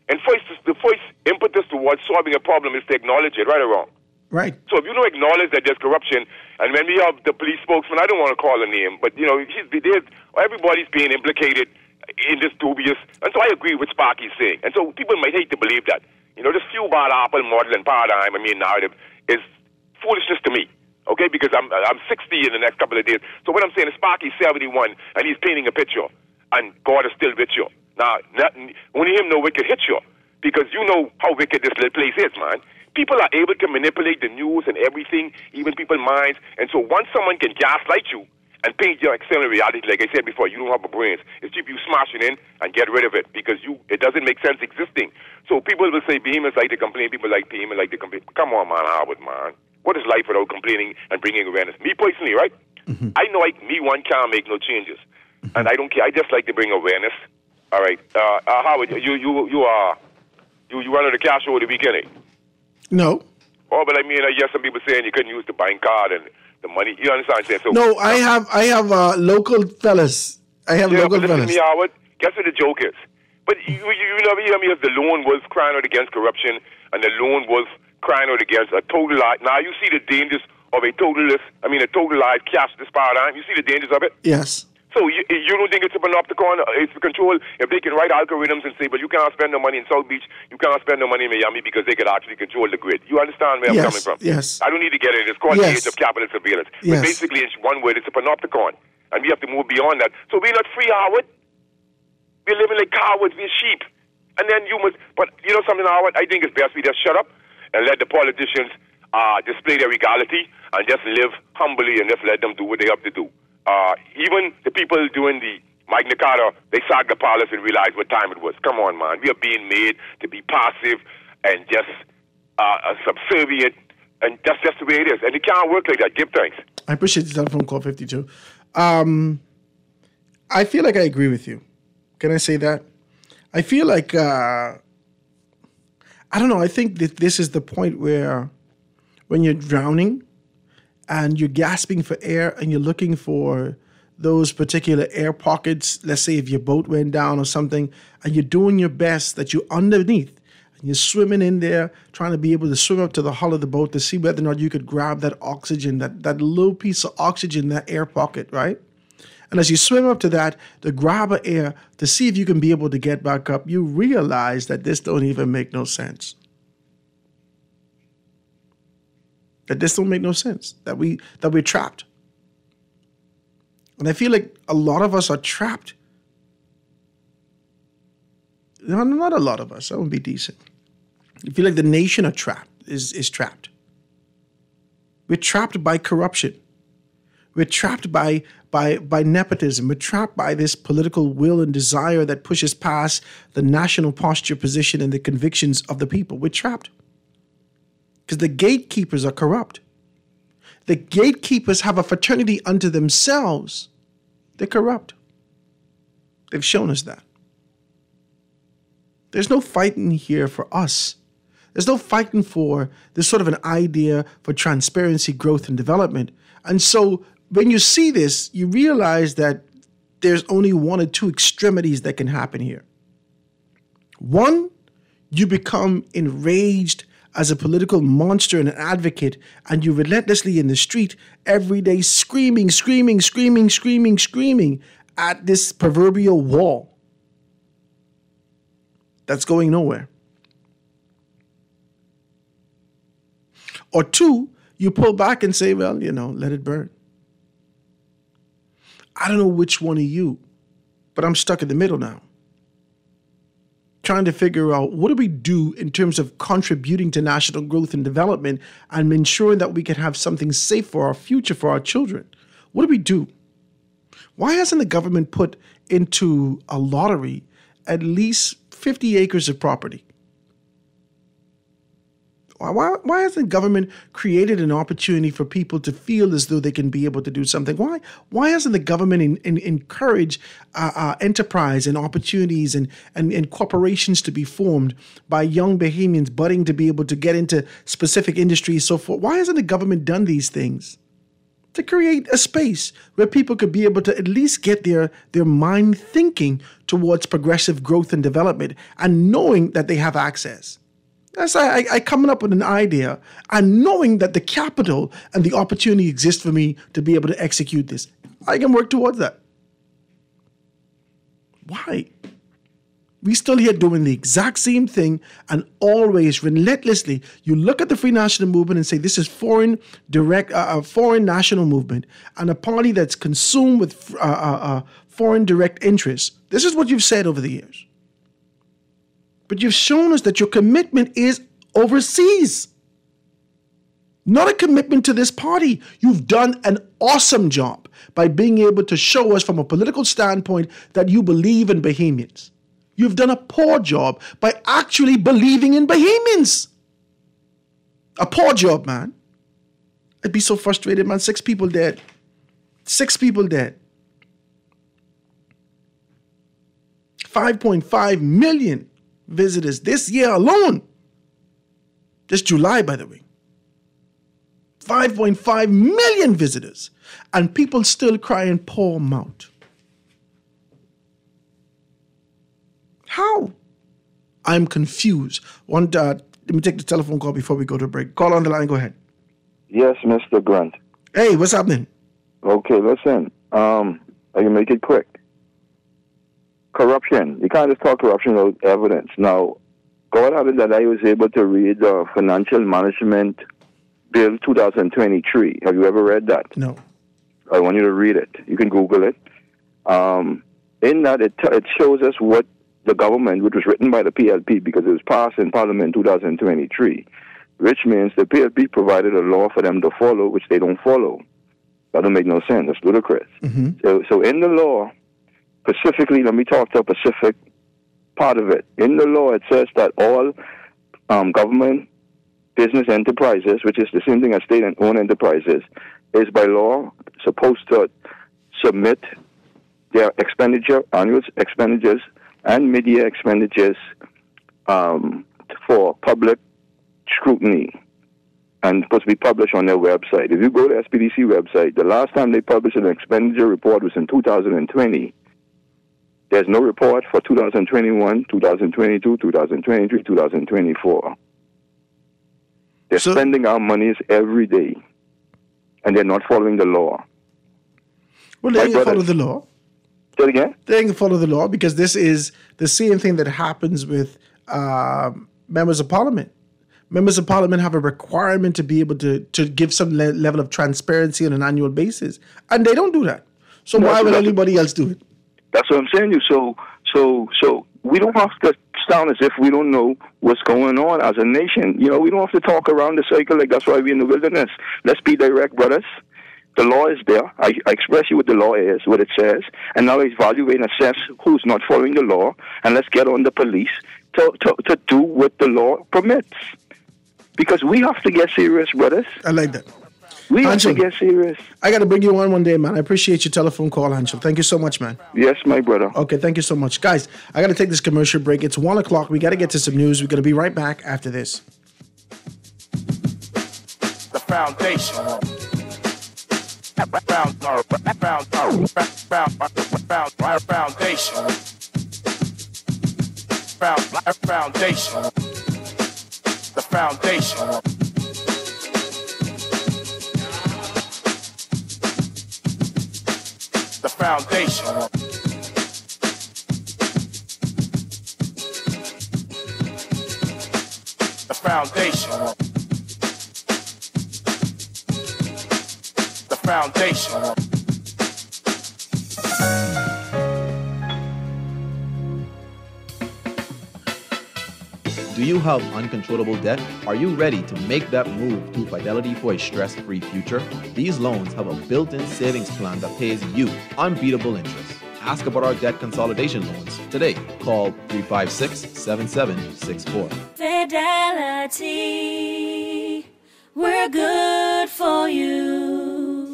And the first impetus towards solving a problem is to acknowledge it, right or wrong? Right. So if you don't acknowledge that there's corruption, and when we have the police spokesman, I don't want to call a name, but everybody's being implicated in this dubious, and so I agree with Sparky's saying. And so people might hate to believe that. This few bad apple model and paradigm, narrative is foolishness to me. Okay, because I'm 60 in the next couple of days. So what I'm saying is Sparky's 71, and he's painting a picture, and God is still with you. Now, only him know wicked hit you, because you know how wicked this little place is, man. People are able to manipulate the news and everything, even people's minds. And so once someone can gaslight you and paint your external reality, like I said before, you don't have a brain. It's cheap you smashing in and get rid of it, because it doesn't make sense existing. So people will say Behemoths like to complain, people like Behemoth like to complain. Come on, man, Howard, man. What is life without complaining and bringing awareness? Me personally, right? Mm-hmm. I know one can't make no changes. Mm-hmm. And I don't care. I just like to bring awareness. All right. Howard, you run the cash over the weekend, eh? No. Oh, but I guess some people saying you couldn't use the bank card and the money. You understand what I'm saying? So, no, I have local fellas. I have local fellas. Listen to me, Howard. Guess what the joke is? But you never hear me as the lone wolf crying out against corruption and the lone wolf crying out against a total lie. Now you see the dangers of a total lie cast this paradigm. You see the dangers of it? Yes. So you don't think it's a panopticon? It's to control, if they can write algorithms and say, but you can't spend no money in South Beach, you can't spend no money in Miami because they could actually control the grid. You understand where I'm coming from? Yes. I don't need to get it. It's called the age of capital surveillance. Yes. But basically, in one word, it's a panopticon. And we have to move beyond that. So we're not free, Howard. We're living like cowards. We're sheep. And then you must, but you know something, Howard? I think it's best we just shut up and let the politicians display their regality and just live humbly and just let them do what they have to do. Even the people doing the Magna Carta, they sagged the palace and realized what time it was. Come on, man. We are being made to be passive and just subservient, and that's just the way it is. And it can't work like that. Give thanks. I appreciate the telephone call, 52. I feel like I agree with you. Can I say that? I feel like, I don't know, I think that this is the point where when you're drowning and you're gasping for air and you're looking for those particular air pockets, let's say if your boat went down or something, and you're doing your best that you're underneath, and you're swimming in there, trying to be able to swim up to the hull of the boat to see whether or not you could grab that oxygen, that little piece of oxygen, that air pocket, right? And as you swim up to that, to grab an air, to see if you can be able to get back up, you realize that this don't even make no sense. That this don't make no sense. That we're trapped. And I feel like a lot of us are trapped. No, not a lot of us. That would be decent. I feel like the nation are trapped, is trapped. We're trapped by corruption. We're trapped by nepotism. We're trapped by this political will and desire that pushes past the national posture, position, and the convictions of the people. We're trapped. Because the gatekeepers are corrupt. The gatekeepers have a fraternity unto themselves. They're corrupt. They've shown us that. There's no fighting here for us. There's no fighting for this sort of an idea for transparency, growth, and development. And so when you see this, you realize that there's only one or two extremities that can happen here. One, you become enraged as a political monster and an advocate, and you're relentlessly in the street every day screaming at this proverbial wall that's going nowhere. Or two, you pull back and say, well, let it burn. I don't know which one of you, but I'm stuck in the middle now. Trying to figure out what do we do in terms of contributing to national growth and development and ensuring that we can have something safe for our future, for our children. What do we do? Why hasn't the government put into a lottery at least 50 acres of property? Why hasn't government created an opportunity for people to feel as though they can be able to do something? Why hasn't the government encouraged enterprise and opportunities and corporations to be formed by young Bahamians budding to be able to get into specific industries, so forth? Why hasn't the government done these things? To create a space where people could be able to at least get their mind thinking towards progressive growth and development and knowing that they have access. That's I coming up with an idea and knowing that the capital and the opportunity exists for me to be able to execute this. I can work towards that. Why? We still here doing the exact same thing, and always relentlessly you look at the Free National Movement and say this is foreign national movement and a party that's consumed with foreign direct interests. This is what you've said over the years. But you've shown us that your commitment is overseas, not a commitment to this party. You've done an awesome job by being able to show us from a political standpoint that you believe in Bahamians. You've done a poor job by actually believing in Bahamians. A poor job, man. I'd be so frustrated, man. 6 people dead. 6 people dead. 5.5 million visitors this year alone. Just July, by the way. 5.5 million visitors. And people still crying poor mouth. How? I'm confused. Let me take the telephone call before we go to break. Call on the line. Go ahead. Yes, Mr. Grunt. Hey, what's happening? Okay, listen. I can make it quick. Corruption. You can't just talk corruption without evidence. Now, God had it that I was able to read the Financial Management Bill 2023. Have you ever read that? No. I want you to read it. You can Google it. In that, it shows us what the government, which was written by the PLP because it was passed in Parliament in 2023, which means the PLP provided a law for them to follow, which they don't follow. That don't make no sense. It's ludicrous. So in the law, specifically, let me talk to a specific part of it. In the law, it says that all government business enterprises, which is the same thing as state and owned enterprises, is by law supposed to submit their annual expenditures and mid-year expenditures for public scrutiny and supposed to be published on their website. If you go to SPDC website, the last time they published an expenditure report was in 2020. There's no report for 2021, 2022, 2023, 2024. They're spending our monies every day, and they're not following the law. Well, they ain't follow the law. Say it again? They ain't follow the law because this is the same thing that happens with members of parliament. Members of parliament have a requirement to be able to give some level of transparency on an annual basis, and they don't do that. So why would anybody else do it? That's what I'm saying to you. So we don't have to sound as if we don't know what's going on as a nation. You know, we don't have to talk around the circle like that's why we're in the wilderness. Let's be direct, brothers. The law is there. I express you what the law is, what it says, and now evaluate and assess who's not following the law, and let's get on the police to do what the law permits. Because we have to get serious, brothers. I like that. We have to get serious. I got to bring you on one day, man. I appreciate your telephone call, Anshul. Thank you so much, man. Yes, my brother. Okay, thank you so much. Guys, I got to take this commercial break. It's 1 o'clock. We got to get to some news. We're going to be right back after this. The foundation. Foundation. The foundation. The foundation. The foundation. The foundation. Do you have uncontrollable debt? Are you ready to make that move to Fidelity for a stress-free future? These loans have a built-in savings plan that pays you unbeatable interest. Ask about our debt consolidation loans today. Call 356-7764. Fidelity, we're good for you.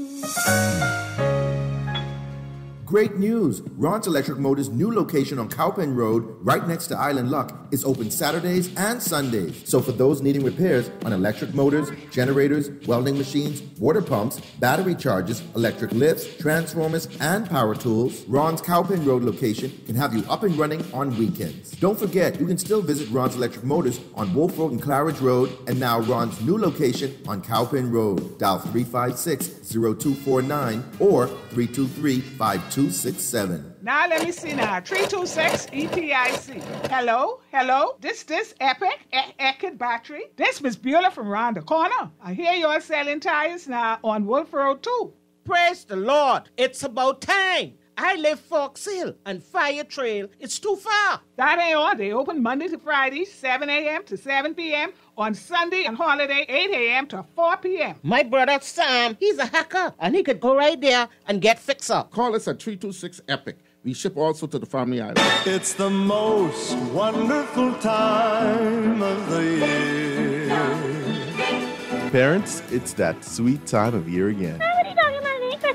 Great news! Ron's Electric Motors' new location on Cowpen Road, right next to Island Luck, is open Saturdays and Sundays. So for those needing repairs on electric motors, generators, welding machines, water pumps, battery chargers, electric lifts, transformers, and power tools, Ron's Cowpen Road location can have you up and running on weekends. Don't forget, you can still visit Ron's Electric Motors on Wolf Road and Claridge Road, and now Ron's new location on Cowpen Road. Dial 356-0249 or 323-5267. Now let me see now. 326 EPIC. Hello? This Epic Eckert battery. This Miss Beulah from around the corner. I hear you're selling tires now on Wolf Road too. Praise the Lord. It's about time. I live Fox Hill and Fire Trail. It's too far. That ain't all. They open Monday to Friday, 7 a.m. to 7 p.m. On Sunday and holiday, 8 a.m. to 4 p.m. My brother Sam, he's a hacker, and he could go right there and get fixed up. Call us at 326 EPIC. We ship also to the Family Island. It's the most wonderful time of the year. Parents, it's that sweet time of year again. What are you talking about?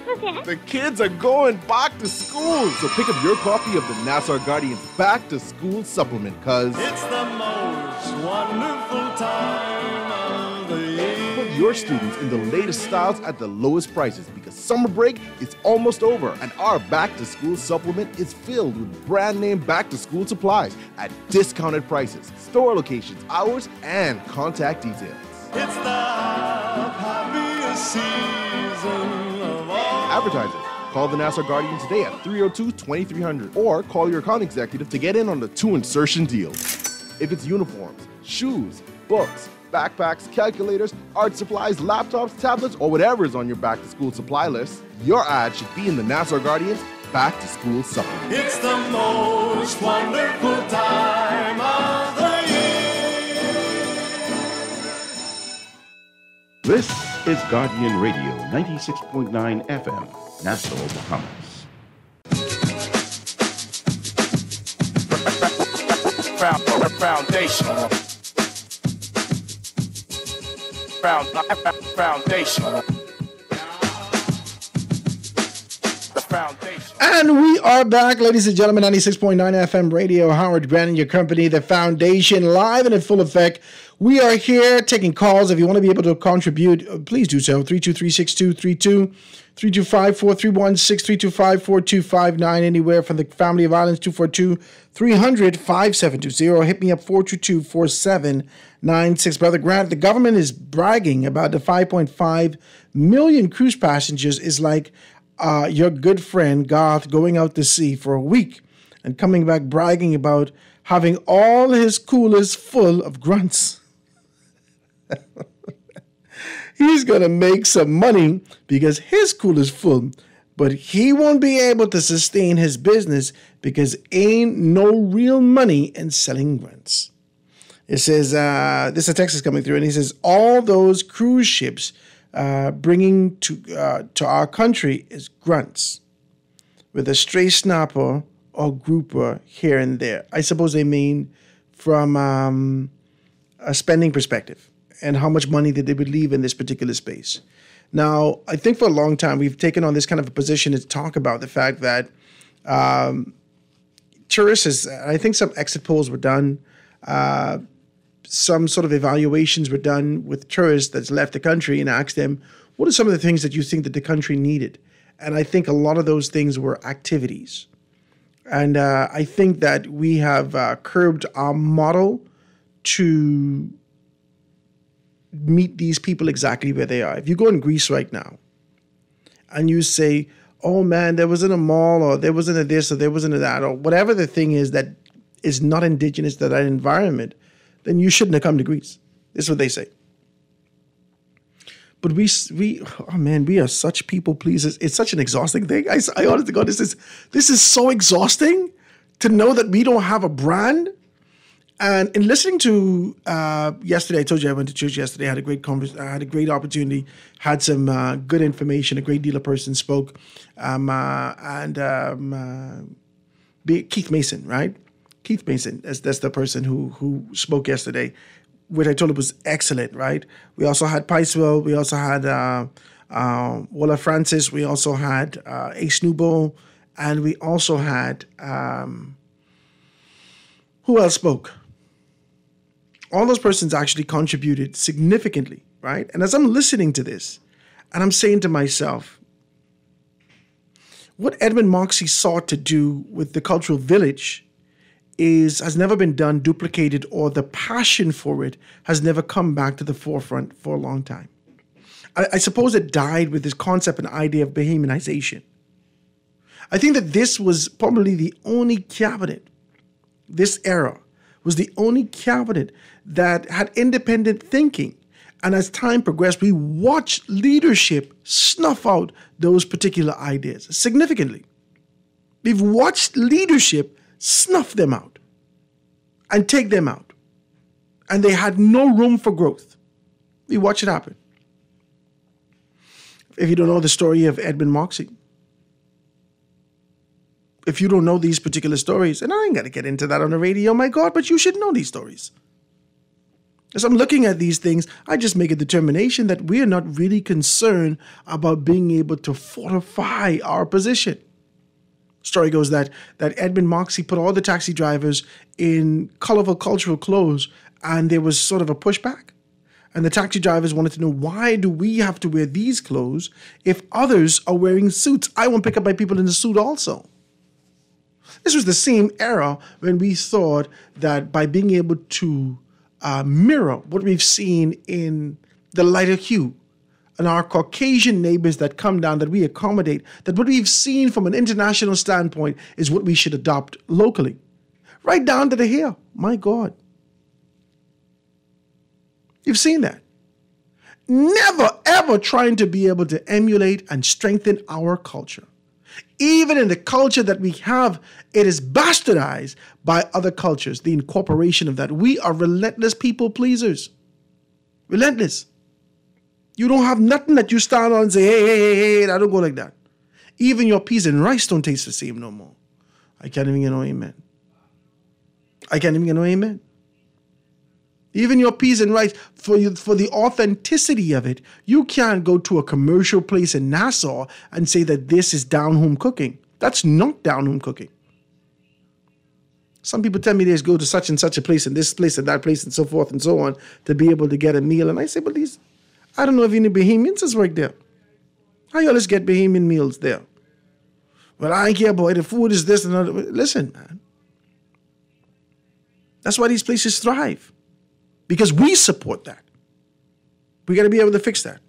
Christmas yet? The kids are going back to school, so pick up your copy of the Nassau Guardians Back to School Supplement, cause it's the most wonderful time of the year. Put your students in the latest styles at the lowest prices because summer break is almost over and our back to school supplement is filled with brand name back to school supplies at discounted prices, store locations, hours, and contact details. It's the happiest season of all. Advertisers, call the Nassau Guardian today at 302-2300 or call your account executive to get in on the 2 insertion deal. If it's uniforms, shoes, books, backpacks, calculators, art supplies, laptops, tablets, or whatever is on your back to school supply list, your ad should be in the Nassau Guardian's Back to School Supplement. It's the most wonderful time of the year. This is Guardian Radio 96.9 FM, Nassau, Bahamas. Foundation. Foundation. And we are back, ladies and gentlemen, 96.9 FM radio, Howard Grant and your company, The Foundation, live and in full effect. We are here taking calls. If you want to be able to contribute, please do so. 323-6232, 325-431-6, 325-4259, anywhere from the Family of Islands, 242-300-5720. Hit me up, 422-4796. Brother Grant, the government is bragging about the 5.5 million cruise passengers is like your good friend Garth going out to sea for a week and coming back bragging about having all his coolers full of grunts. He's going to make some money because his cooler's full, but he won't be able to sustain his business because ain't no real money in selling grunts. It says, this is a text is coming through, and he says, all those cruise ships bringing to our country is grunts with a stray snapper or grouper here and there. I suppose they mean from a spending perspective and how much money that they would leave in this particular space. Now, I think for a long time we've taken on this kind of a position to talk about the fact that tourists, I think some exit polls were done, some sort of evaluations were done with tourists that's left the country and asked them, what are some of the things that you think that the country needed? And I think a lot of those things were activities. And I think that we have curbed our model to meet these people exactly where they are. If you go in Greece right now and you say, oh man, there wasn't a mall or there wasn't a this or there wasn't a that or whatever the thing is that is not indigenous to that environment, then you shouldn't have come to Greece. This is what they say. But we are such people pleasers. It's such an exhausting thing. I honestly, God, this is so exhausting to know that we don't have a brand. And in listening to yesterday, I told you I went to church yesterday. I had a great conversation. I had a great opportunity. Had some good information. A great deal of person spoke, Keith Mason, right? Keith Mason. That's the person who spoke yesterday, which I told him was excellent, right? We also had Picewell. We also had Walla Francis. We also had Ace Newbo. And we also had, who else spoke? All those persons actually contributed significantly, right? And as I'm listening to this, and I'm saying to myself, what Edmund Moxie sought to do with the cultural village has never been done, duplicated, or the passion for it has never come back to the forefront for a long time. I suppose it died with this concept and idea of Bahamianization. I think that this was probably the only cabinet, this era was the only cabinet that had independent thinking. And as time progressed, we watched leadership snuff out those particular ideas significantly. We've watched leadership snuff them out and take them out. And they had no room for growth. We watch it happen. If you don't know the story of Edmund Moxie, if you don't know these particular stories, and I ain't got to get into that on the radio, my God, but you should know these stories. As I'm looking at these things, I just make a determination that we are not really concerned about being able to fortify our position. Story goes that Edmund Moxie put all the taxi drivers in colorful cultural clothes, and there was sort of a pushback. And the taxi drivers wanted to know, why do we have to wear these clothes if others are wearing suits? I want to pick up my people in a suit also. This was the same era when we thought that by being able to mirror what we've seen in the lighter hue and our Caucasian neighbors that come down, that we accommodate, that what we've seen from an international standpoint is what we should adopt locally. Right down to the hair. My God. You've seen that. Never, ever trying to be able to emulate and strengthen our culture. Even in the culture that we have, it is bastardized by other cultures, the incorporation of that. We are relentless people pleasers. Relentless. You don't have nothing that you stand on and say, hey, I don't go like that. Even your peas and rice don't taste the same no more. I can't even get no amen. I can't even get no amen. Even your peas and rice, for the authenticity of it, you can't go to a commercial place in Nassau and say that this is down-home cooking. That's not down-home cooking. Some people tell me they just go to such and such a place and this place and that place and so forth and so on to be able to get a meal. And I say, but these, I don't know if any Bahamians has worked there. How y'all just get Bahamian meals there? Well, I ain't care, boy. The food is this and that. Listen, man. That's why these places thrive. Because we support that. We got to be able to fix that.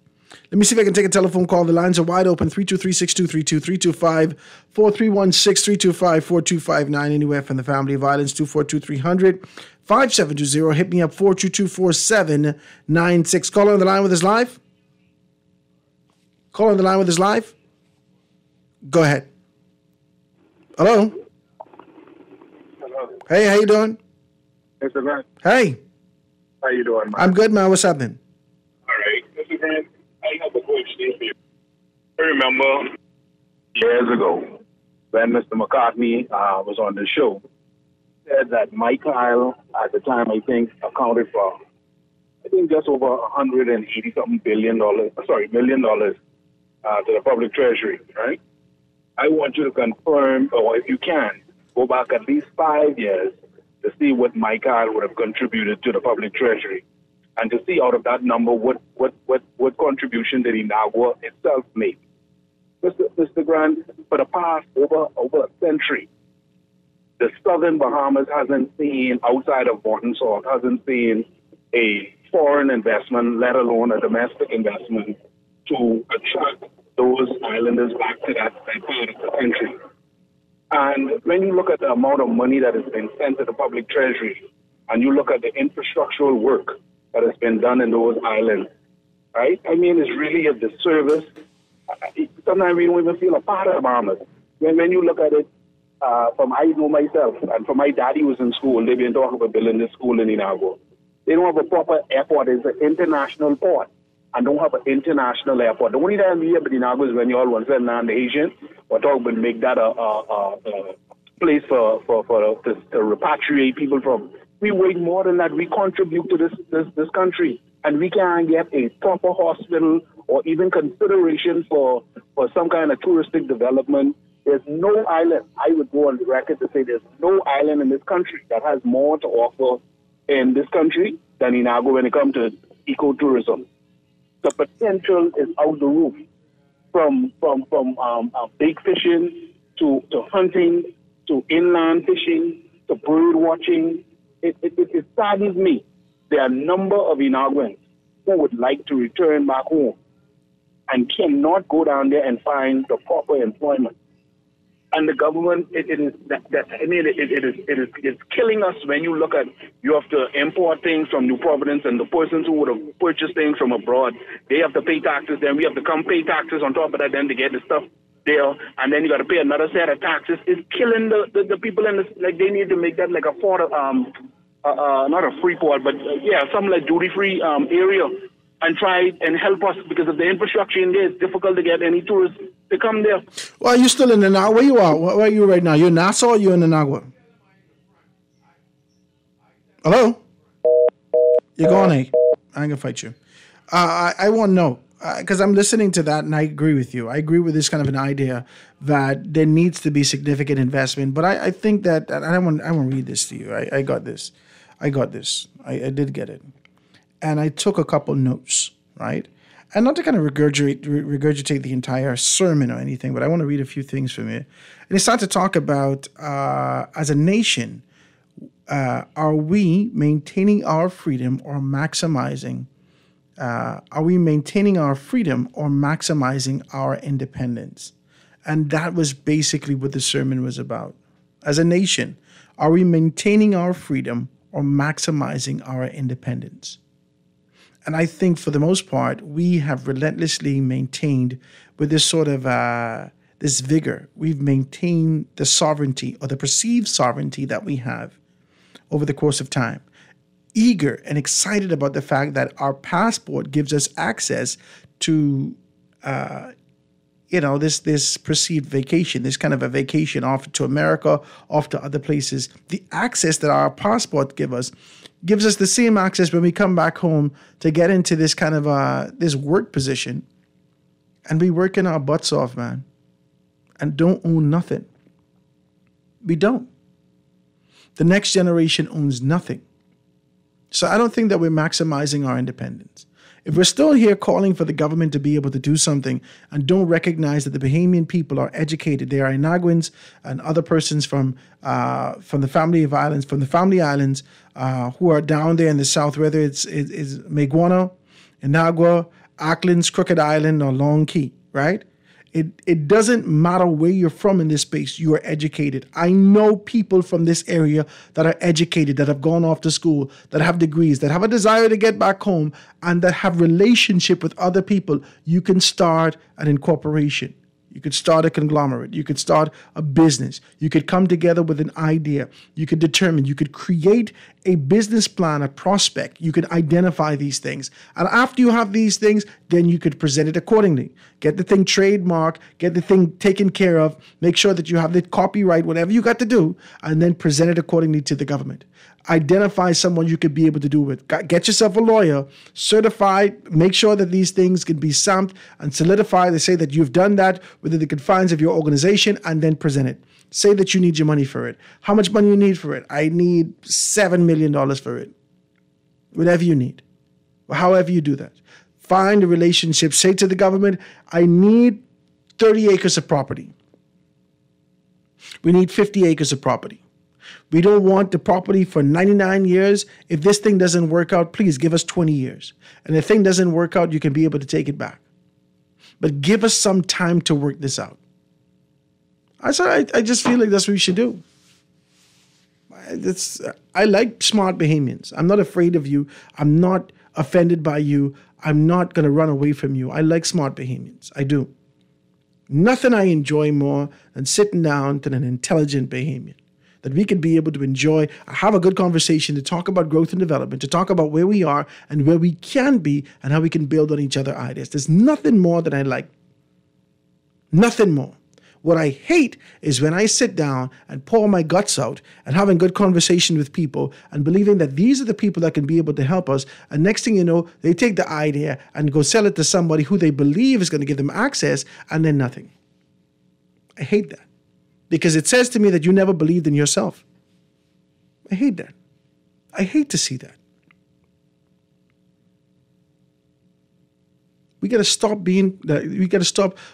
Let me see if I can take a telephone call. The lines are wide open. 323-6232, 325-4316, 325-4259. Anywhere from the family of violence, 242-300, 5720. Hit me up, 422-4796. Caller on the line with us live. Caller on the line with us live. Go ahead. Hello. Hello. Hey, how you doing? Mr. Grant. Hey. How you doing, man? I'm good, man. What's happening? All right. Mr. Grant, I have a question for you. I remember years ago when Mr. McCartney was on the show, said that Mike Isle, at the time, I think, accounted for, I think, just over $180-something million to the public treasury, right? I want you to confirm, or if you can, go back at least 5 years to see what Mike Isle would have contributed to the public treasury, and to see out of that number what contribution did Inagua itself make. Mr. Grant, for the past over a century, the southern Bahamas hasn't seen, outside of Morton Salt, hasn't seen a foreign investment, let alone a domestic investment, to attract those islanders back to that part of the country. And when you look at the amount of money that has been sent to the public treasury, and you look at the infrastructural work that has been done in those islands, right? I mean, it's really a disservice. Sometimes we don't even feel a part of the Bahamas. When you look at it, from I know myself, and from my daddy was in school, they've been talking about building this school in Inagua. They don't have a proper airport. It's an international port, and don't have an international airport. The only time we have in Inagua is when you all want to send down the Asian, or talk about make that a place to repatriate people from. We wait more than that. We contribute to this country, and we can't get a proper hospital or even consideration for some kind of touristic development. There's no island, I would go on the record to say there's no island in this country that has more to offer in this country than Inagua when it comes to ecotourism. The potential is out the roof. From big fishing to hunting to inland fishing to bird watching. It saddens me. There are a number of Inaguans who would like to return back home and cannot go down there and find the proper employment. And the government, it's killing us when you look at, you have to import things from New Providence, and the persons who would have purchased things from abroad, they have to pay taxes, then we have to come pay taxes on top of that, then to get the stuff there, and then you got to pay another set of taxes. It's killing the people in this, like they need to make that like a not a free port, but something like duty-free area, and try and help us, because of the infrastructure in there, it's difficult to get any tourists to come there. Well, are you still in Inagua? Where you are? Where are you right now? You're in Nassau or you're in Inagua? Hello? You're going, hey. I ain't going to fight you. I want to know, because I'm listening to that and I agree with you. I agree with this kind of an idea that there needs to be significant investment. But I think that, and I want to read this to you. I got this. I did get it. and I took a couple notes, right? And not to kind of regurgitate the entire sermon or anything, but I want to read a few things from it. And it starts to talk about, as a nation, are we maintaining our freedom or maximizing? Are we maintaining our freedom or maximizing our independence? And that was basically what the sermon was about. As a nation, are we maintaining our freedom or maximizing our independence? And I think for the most part, we have relentlessly maintained with this sort of this vigor. We've maintained the sovereignty or the perceived sovereignty that we have over the course of time. Eager and excited about the fact that our passport gives us access to, this perceived vacation, this kind of a vacation off to America, off to other places. The access that our passport gives us the same access when we come back home to get into this kind of this work position, and we working our butts off, man, and don't own nothing. We don't. The next generation owns nothing. So I don't think that we're maximizing our independence. If we're still here calling for the government to be able to do something and don't recognize that the Bahamian people are educated, they are Inaguans and other persons from the family islands who are down there in the south, whether it's Meguana, Inagua, Auckland's Crooked Island, or Long Key, right? It doesn't matter where you're from in this space, you are educated. I know people from this area that are educated, that have gone off to school, that have degrees, that have a desire to get back home, and that have relationship with other people. You can start an incorporation. You could start a conglomerate. You could start a business. You could come together with an idea. You could determine. You could create a business plan, a prospect. You could identify these things. And after you have these things, then you could present it accordingly. Get the thing trademarked, get the thing taken care of, make sure that you have the copyright, whatever you got to do, and then present it accordingly to the government. Identify someone you could be able to do it. Get yourself a lawyer, certified, make sure that these things can be stamped and solidified. They say that you've done that within the confines of your organization, and then present it. Say that you need your money for it. How much money you need for it? I need $7 million for it. Whatever you need. However you do that. Find a relationship. Say to the government, I need 30 acres of property. We need 50 acres of property. We don't want the property for 99 years. If this thing doesn't work out, please give us 20 years. And if the thing doesn't work out, you can be able to take it back. But give us some time to work this out. I just feel like that's what we should do. I like smart Bahamians. I'm not afraid of you. I'm not offended by you. I'm not going to run away from you. I like smart Bahamians. I do. Nothing I enjoy more than sitting down to an intelligent Bahamian. That we could be able to enjoy, have a good conversation, to talk about growth and development, to talk about where we are and where we can be and how we can build on each other's ideas. There's nothing more that I like. Nothing more. What I hate is when I sit down and pour my guts out and having good conversation with people and believing that these are the people that can be able to help us. And next thing you know, they take the idea and go sell it to somebody who they believe is going to give them access, and then nothing. I hate that. Because it says to me that you never believed in yourself. I hate that. I hate to see that. We got to stop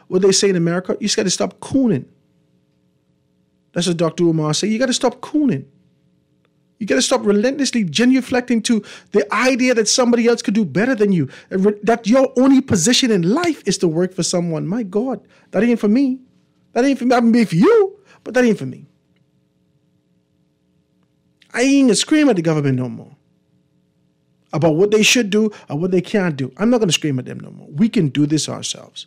what they say in America. You just got to stop cooning. That's what Dr. Umar said. You got to stop cooning. You got to stop relentlessly genuflecting to the idea that somebody else could do better than you. That your only position in life is to work for someone. My God, that ain't for me. That ain't for me. I may be for you, but that ain't for me. I ain't gonna scream at the government no more about what they should do or what they can't do. I'm not gonna scream at them no more. We can do this ourselves.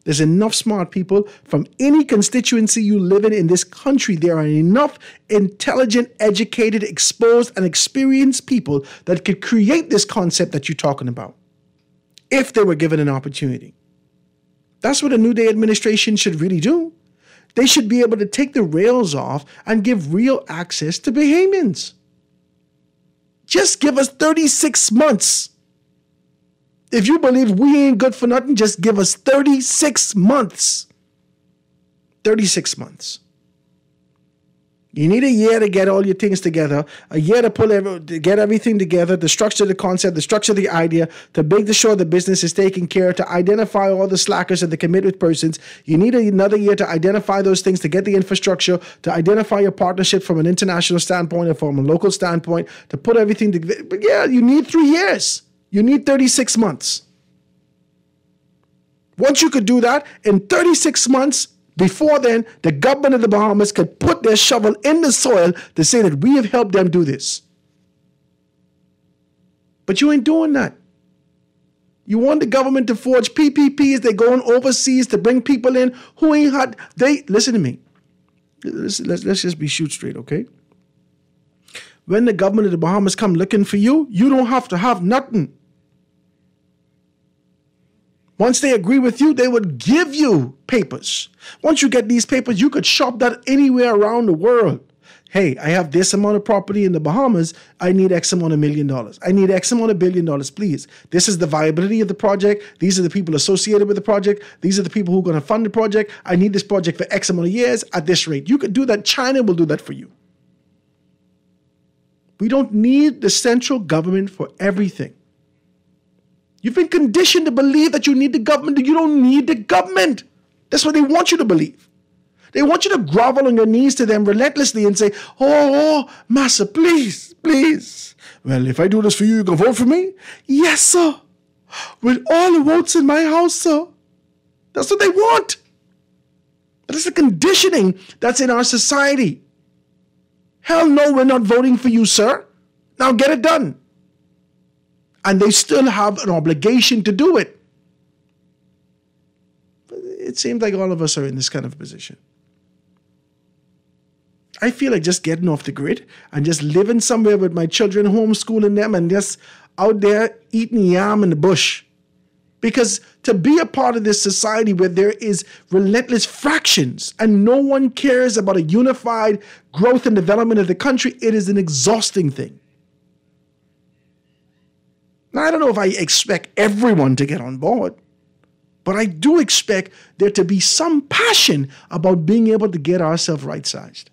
There's enough smart people from any constituency you live in this country. There are enough intelligent, educated, exposed, and experienced people that could create this concept that you're talking about if they were given an opportunity. That's what a New Day administration should really do. They should be able to take the rails off and give real access to Bahamians. Just give us 36 months. If you believe we ain't good for nothing, just give us 36 months. 36 months. You need a year to get all your things together, a year to get everything together, to structure the concept, to structure the idea, to make sure the business is taken care of, to identify all the slackers and the committed persons. You need another year to identify those things, to get the infrastructure, to identify your partnership from an international standpoint and from a local standpoint, to put everything together. But yeah, you need 3 years. You need 36 months. Once you could do that, in 36 months, before then, the government of the Bahamas could put their shovel in the soil to say that we have helped them do this. But you ain't doing that. You want the government to forge PPPs. They're going overseas to bring people in who ain't had. Listen to me. Let's just be shoot straight, okay? When the government of the Bahamas come looking for you, you don't have to have nothing. Once they agree with you, they would give you papers. Once you get these papers, you could shop that anywhere around the world. Hey, I have this amount of property in the Bahamas. I need X amount of $1 million. I need X amount of $1 billion, please. This is the viability of the project. These are the people associated with the project. These are the people who are going to fund the project. I need this project for X amount of years at this rate. You could do that. China will do that for you. We don't need the central government for everything. You've been conditioned to believe that you need the government. You don't need the government. That's what they want you to believe. They want you to grovel on your knees to them relentlessly and say, oh, Massa, please, please. Well, if I do this for you, you can vote for me? Yes, sir. With all the votes in my house, sir. That's what they want. That is the conditioning that's in our society. Hell no, we're not voting for you, sir. Now get it done. And they still have an obligation to do it. But it seems like all of us are in this kind of position. I feel like just getting off the grid and just living somewhere with my children, homeschooling them, and just out there eating yam in the bush. Because to be a part of this society where there is relentless fractions and no one cares about a unified growth and development of the country, it is an exhausting thing. Now, I don't know if I expect everyone to get on board, but I do expect there to be some passion about being able to get ourselves right-sized.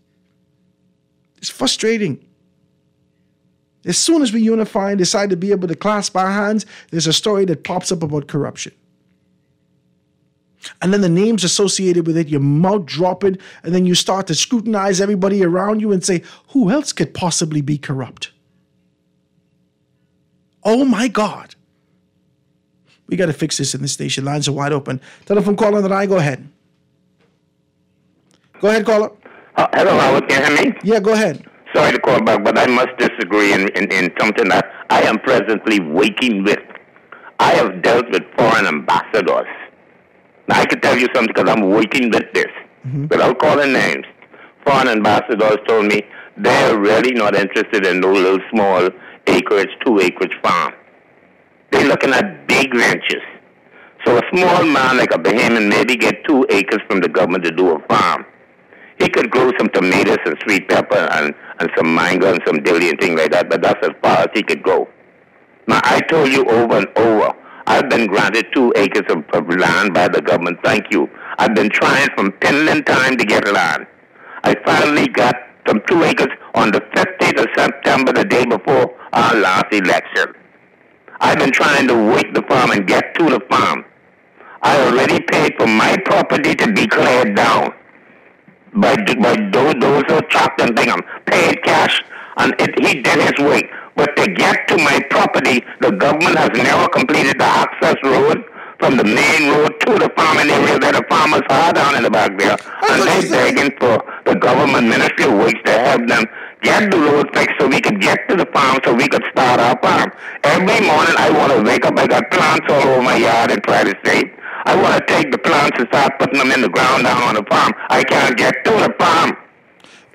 It's frustrating. As soon as we unify and decide to be able to clasp our hands, there's a story that pops up about corruption. And then the names associated with it, your mouth dropping, and then you start to scrutinize everybody around you and say, who else could possibly be corrupt? Oh my God. We got to fix this in this station. Lines are wide open. Telephone call on the line. Go ahead. Go ahead, caller. Hello, Howard. Can you hear me? Yeah, go ahead. Sorry to call back, but I must disagree in something that I am presently working with. I have dealt with foreign ambassadors. Now, I can tell you something because I'm working with this. Without calling names. Foreign ambassadors told me they're really not interested in those little small acreage, 2-acre farm. They're looking at big ranches. So a small man like a Bahamian maybe get 2 acres from the government to do a farm. He could grow some tomatoes and sweet pepper and some mango and some dilly and things like that, but that's as far as he could go. Now, I told you over and over, I've been granted 2 acres of land by the government. Thank you. I've been trying from pending time to get land. I finally got some 2 acres on the 15th of September, the day before our last election. I've been trying to work the farm and get to the farm. I already paid for my property to be cleared down by those who chopped and thing. I'm paid cash, and he did his work. But to get to my property, the government has never completed the access road from the main road to the farming area that the farmers are down in the back there. And they're begging for the government Ministry of Works to help them get the road fixed so we could get to the farm so we could start our farm. Every morning I want to wake up, I got plants all over my yard and try to save. I want to take the plants and start putting them in the ground down on the farm. I can't get to the farm.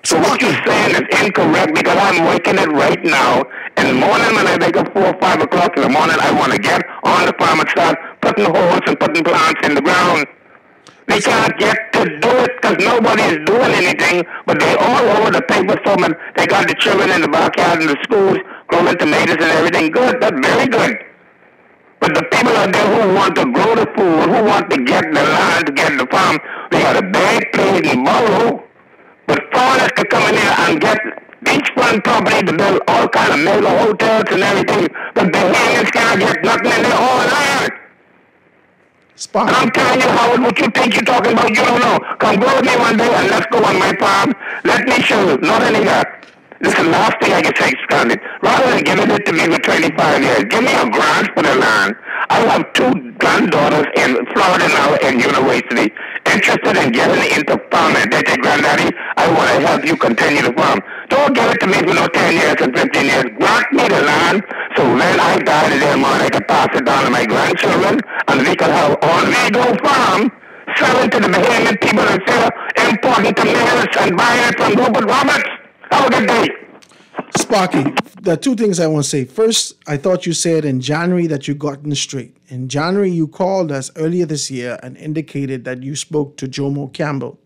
So what you're saying is incorrect because I'm working it right now. In the morning when I wake up 4 or 5 o'clock in the morning, I want to get on the farm and start putting holes and putting plants in the ground. They can't get to do it because nobody is doing anything, but they all over the paper so much. They got the children in the backyard in the schools growing tomatoes and everything. Good, that's very good. But the people out there who want to grow the food, who want to get the land, to get the farm, they got a bad place in borrow. But foreigners to come in here and get beachfront property to build all kind of mega hotels and everything, but Bahamians can't get nothing in their own land. And I'm telling you, Howard, what you think you're talking about, you don't know. Come go with me one day and let's go on my farm. Let me show you. Not only that. This is the last thing I can say, Stranded. Rather than giving it to me for 25 years, give me a grant for the land. I have 2 granddaughters in Florida now in university, interested in getting into farming. They say, Granddaddy, I want to help you continue to farm. Don't give it to me for no 10 years and 15 years. Grant me the land so when I die today, man, I can pass it down to my grandchildren and we can have on we go farm, selling to the Bahamian people instead of importing tomatoes and buying it from Rupert Roberts. Have a good day. Sparky, there are 2 things I want to say. First, I thought you said in January that you gotten straight. In January, you called us earlier this year and indicated that you spoke to Jomo Campbell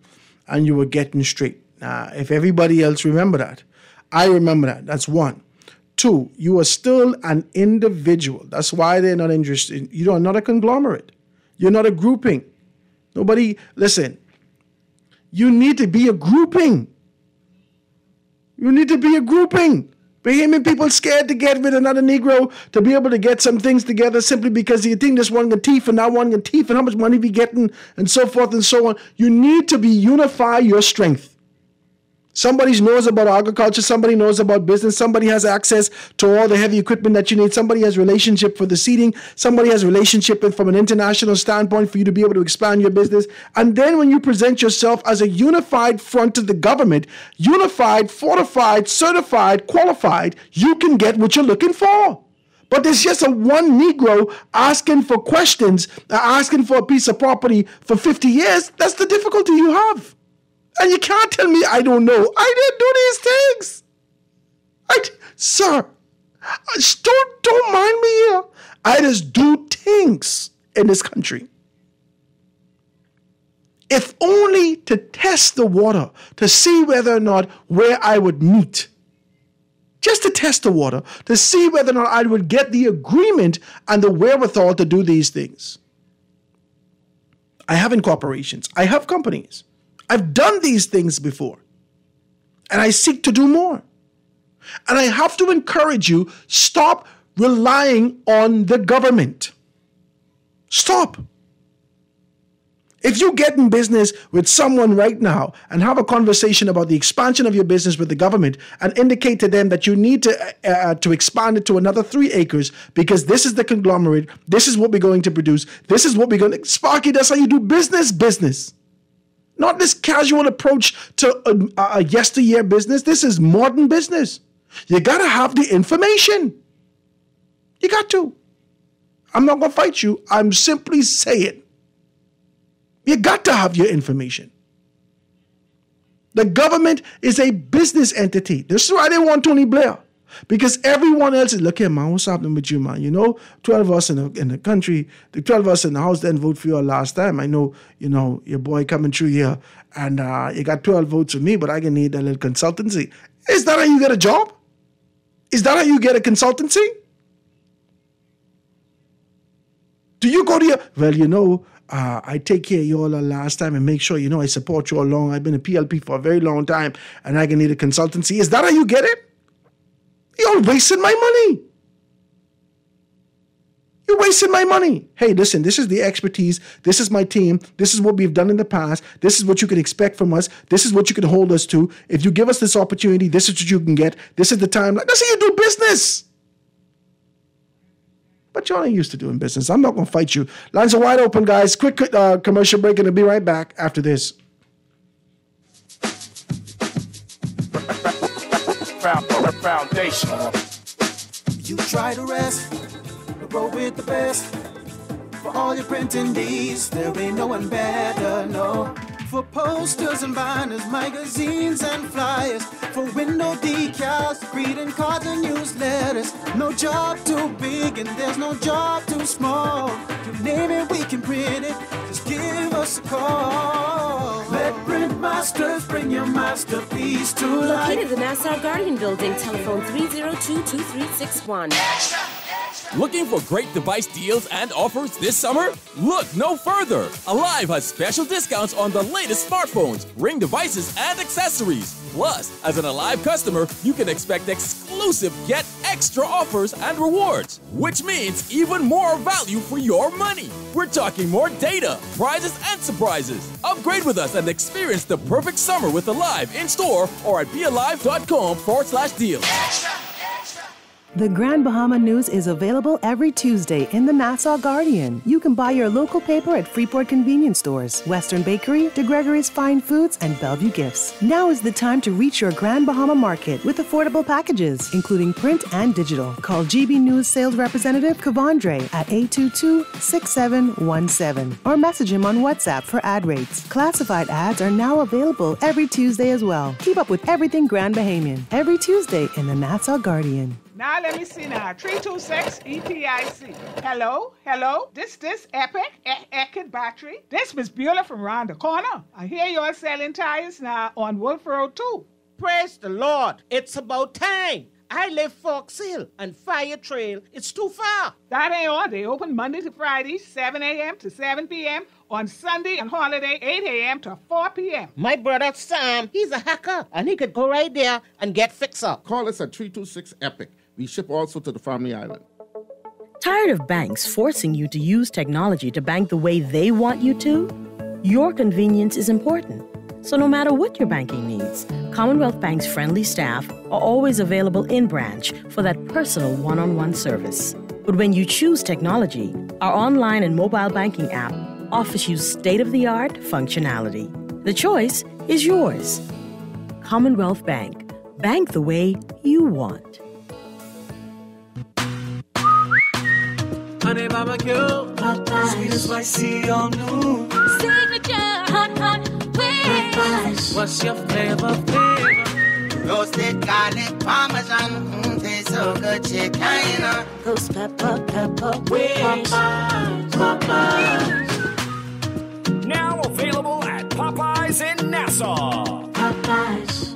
and you were getting straight. Now, if everybody else remember that, I remember that. That's 1. 2, you are still an individual. That's why they're not interested. You are not a conglomerate. You're not a grouping. Nobody, listen, you need to be a grouping. You need to be a grouping. Bahamian people scared to get with another Negro to be able to get some things together simply because you think this one got teeth and that one got teeth and how much money we getting and so forth and so on. You need to unify your strength. Somebody knows about agriculture. Somebody knows about business. Somebody has access to all the heavy equipment that you need. Somebody has relationship for the seeding. Somebody has relationship from an international standpoint for you to be able to expand your business. And then when you present yourself as a unified front to the government, unified, fortified, certified, qualified, you can get what you're looking for. But there's just a one Negro asking for questions, asking for a piece of property for 50 years. That's the difficulty you have. And you can't tell me I don't know. I didn't do these things. Sir, don't mind me here. I just do things in this country. If only to test the water, to see whether or not where I would meet. Just to test the water, to see whether or not I would get the agreement and the wherewithal to do these things. I have incorporations. I have companies. I've done these things before, and I seek to do more. And I have to encourage you, stop relying on the government. Stop. If you get in business with someone right now and have a conversation about the expansion of your business with the government and indicate to them that you need to expand it to another 3 acres because this is the conglomerate, this is what we're going to produce, this is what we're going to... Sparky, that's how you do business. Not this casual approach to a yesteryear business. This is modern business. You got to have the information. You got to. I'm not going to fight you. I'm simply saying. You got to have your information. The government is a business entity. This is why they want Tony Blair. Because everyone else is, look here, man, what's happening with you, man? 12 of us in the country, the 12 of us in the house didn't vote for you last time. I know, your boy coming through here, and you got 12 votes for me, but I can need a little consultancy. Is that how you get a job? Is that how you get a consultancy? Do you go to your, well, I take care of you all last time and make sure, I support you all along. I've been a PLP for a very long time, and I can need a consultancy. Is that how you get it? You're wasting my money. You're wasting my money. Hey, listen, this is the expertise. This is my team. This is what we've done in the past. This is what you can expect from us. This is what you can hold us to. If you give us this opportunity, this is what you can get. This is the time. That's how you do business. But y'all ain't used to doing business. I'm not going to fight you. Lines are wide open, guys. Quick commercial break, and I'll be right back after this. Foundation. You try to rest, roll with the best. For all your printing needs, there ain't no one better, no. For posters and banners, magazines and flyers. For window decals, greeting cards and newsletters. No job too big and there's no job too small. You name it, we can print it. Just give us a call. Let Print Masters bring your masterpiece to life. Located in the Nassau Guardian Building, telephone 302-2361. Looking for great device deals and offers this summer? Look no further. Alive has special discounts on the latest smartphones, Ring devices, and accessories. Plus, as an Alive customer, you can expect exclusive Get Extra offers and rewards, which means even more value for your money. We're talking more data, prizes, and surprises. Upgrade with us and experience the perfect summer with Alive in store or at bealive.com/deal. The Grand Bahama News is available every Tuesday in the Nassau Guardian. You can buy your local paper at Freeport Convenience Stores, Western Bakery, DeGregory's Fine Foods, and Bellevue Gifts. Now is the time to reach your Grand Bahama Market with affordable packages, including print and digital. Call GB News Sales Representative Kavandre at 822-6717 or message him on WhatsApp for ad rates. Classified ads are now available every Tuesday as well. Keep up with everything Grand Bahamian every Tuesday in the Nassau Guardian. Now let me see now. 326 ETIC. Hello? This Epic Eckert Battery. This Miss Beulah from round the corner. I hear you're selling tires now on Wolf Road too. Praise the Lord. It's about time. I live Fox Hill and Fire Trail. It's too far. That ain't all. They open Monday to Friday, 7 a.m. to 7 p.m. On Sunday and holiday, 8 a.m. to 4 p.m. My brother Sam, he's a hacker, and he could go right there and get fixed up. Call us at 326 EPIC. We ship also to the Family Island. Tired of banks forcing you to use technology to bank the way they want you to? Your convenience is important. So no matter what your banking needs, Commonwealth Bank's friendly staff are always available in branch for that personal one-on-one service. But when you choose technology, our online and mobile banking app offers you state-of-the-art functionality. The choice is yours. Commonwealth Bank. Bank the way you want. Honey barbecue, sweet and spicy, all new. Signature hot wings. What's your flavor? Roasted garlic parmesan, tastes so good, chicken. Ghost pepper wings. Popeyes. Now available at Popeyes in Nassau. Popeyes.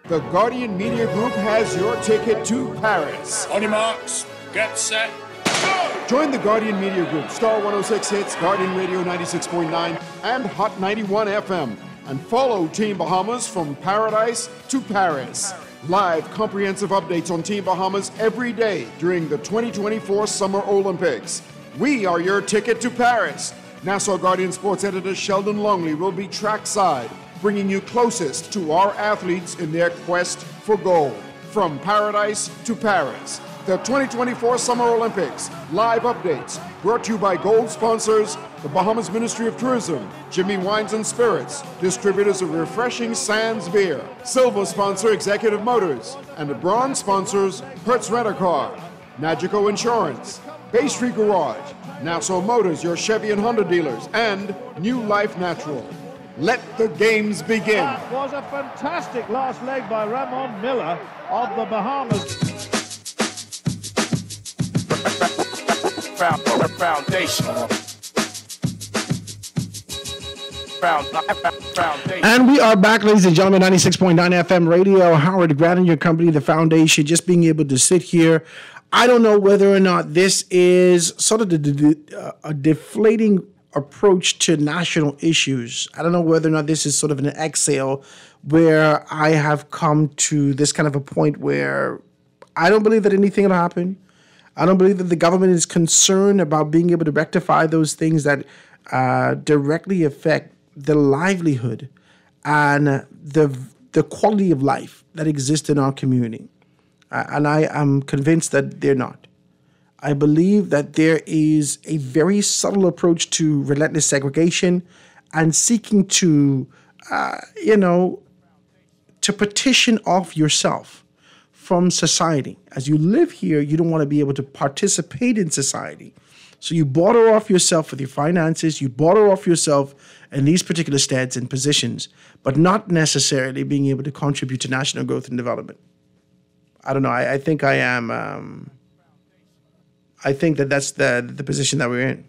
The Guardian Media Group has your ticket to Paris. On your marks, get set, go! Join the Guardian Media Group, Star 106 Hits, Guardian Radio 96.9, and Hot 91 FM. And follow Team Bahamas from paradise to Paris. Live comprehensive updates on Team Bahamas every day during the 2024 Summer Olympics. We are your ticket to Paris. Nassau Guardian Sports Editor Sheldon Longley will be trackside, bringing you closest to our athletes in their quest for gold. From paradise to Paris. The 2024 Summer Olympics live updates brought to you by gold sponsors, the Bahamas Ministry of Tourism, Jimmy Wines and Spirits, distributors of refreshing Sands beer, silver sponsor Executive Motors, and the bronze sponsors Hertz Rent-A-Car, Nagico Insurance, Bay Street Garage, Nassau Motors, your Chevy and Honda dealers, and New Life Natural. Let the games begin. That was a fantastic last leg by Ramon Miller of the Bahamas. Foundation. And we are back, ladies and gentlemen, 96.9 FM radio. Howard Grant and your company, the Foundation, just being able to sit here. I don't know whether or not this is sort of a deflating approach to national issues. I don't know whether or not this is sort of an exhale where I have come to this kind of a point where I don't believe that anything will happen. I don't believe that the government is concerned about being able to rectify those things that directly affect the livelihood and the quality of life that exists in our community. And I am convinced that they're not. I believe that there is a very subtle approach to relentless segregation and seeking to, to petition off yourself from society. As you live here, you don't want to be able to participate in society. So you border off yourself with your finances, you border off yourself in these particular steads and positions, but not necessarily being able to contribute to national growth and development. I don't know. I think I am... I think that that's the position that we're in,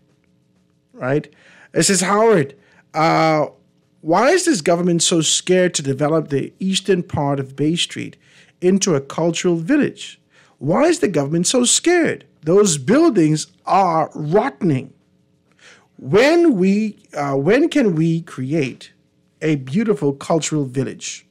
right? This is Howard. Why is this government so scared to develop the eastern part of Bay Street into a cultural village? Why is the government so scared? Those buildings are rotting. When can we create a beautiful cultural village?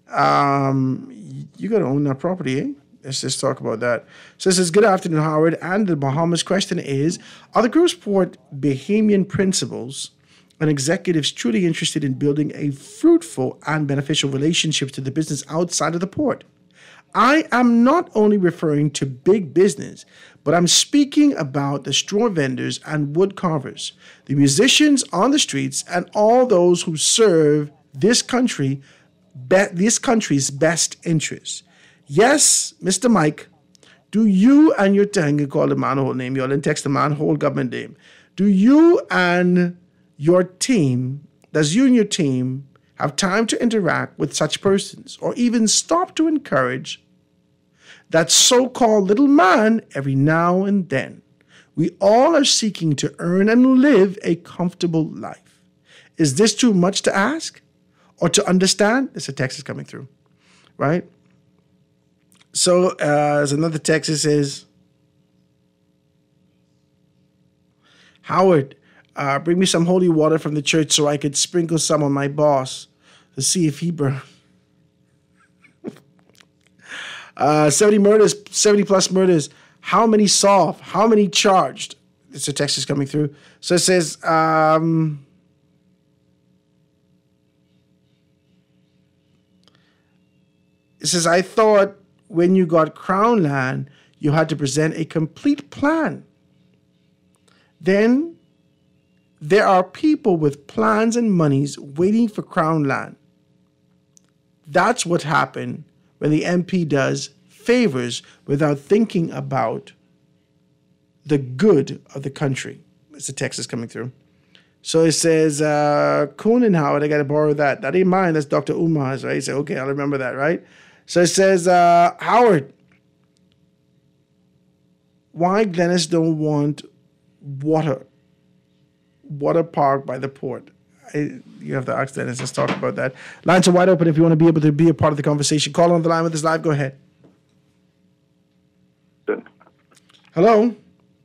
You got to own that property, eh? Let's just talk about that. So it says, good afternoon, Howard. And the Bahamas question is, are the Grosport Bahamian principals and executives truly interested in building a fruitful and beneficial relationship to the business outside of the port? I am not only referring to big business, but I'm speaking about the straw vendors and wood carvers, the musicians on the streets, and all those who serve this country's best interests. Yes, Mr. Mike, do you and your team, you call the manhole name, you all in text the manhole government name, do you and your team, does you and your team have time to interact with such persons or even stop to encourage that so-called little man every now and then? We all are seeking to earn and live a comfortable life. Is this too much to ask or to understand? There's a text is coming through, right? So there's another text that says, Howard, bring me some holy water from the church so I could sprinkle some on my boss to see if he burns. 70 plus murders. How many solved? How many charged? It's a text is coming through. So it says, I thought when you got Crown land, you had to present a complete plan. Then there are people with plans and monies waiting for Crown land. That's what happened when the MP does favors without thinking about the good of the country. It's the text is coming through. So it says, Kuhn and Howard, I got to borrow that. That ain't mine. That's Dr. Umar's, right? So, okay, I'll remember that, right? So it says, Howard, why Glennis don't want water park by the port? You have to ask Dennis. Let's talk about that. Lines are wide open if you want to be able to be a part of the conversation. Call on the line with us live. Go ahead. Hello?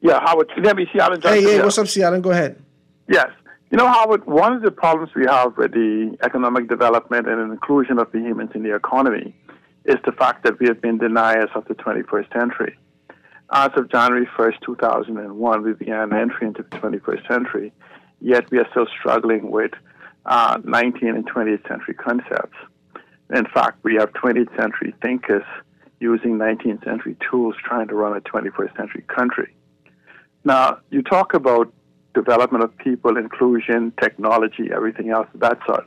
Yeah, Howard. Let me see Alan Johnson. Hey, what's up, Seattle? Go ahead. Yes. You know, Howard, one of the problems we have with the economic development and inclusion of Bahamians in the economy is the fact that we have been deniers of the 21st century. As of January 1st, 2001, we began entry into the 21st century, yet we are still struggling with 19th and 20th century concepts. In fact, we have 20th century thinkers using 19th century tools trying to run a 21st century country. Now, you talk about development of people, inclusion, technology, everything else of that sort.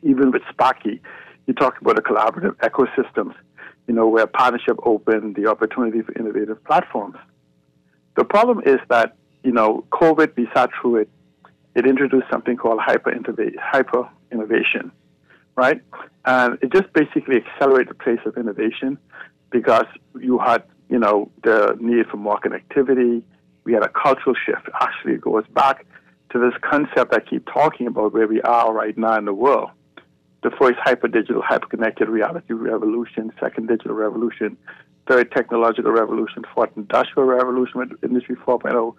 Even with Sparky, you talk about the collaborative ecosystems, you know, where partnership open the opportunity for innovative platforms. The problem is that, you know, COVID, we sat through it. It introduced something called hyper innovation, right? And it just basically accelerated the pace of innovation because you had, you know, the need for more connectivity. We had a cultural shift. Actually, it goes back to this concept I keep talking about where we are right now in the world. The first hyper-digital, hyper-connected reality revolution, second digital revolution, third technological revolution, fourth industrial revolution with Industry 4.0,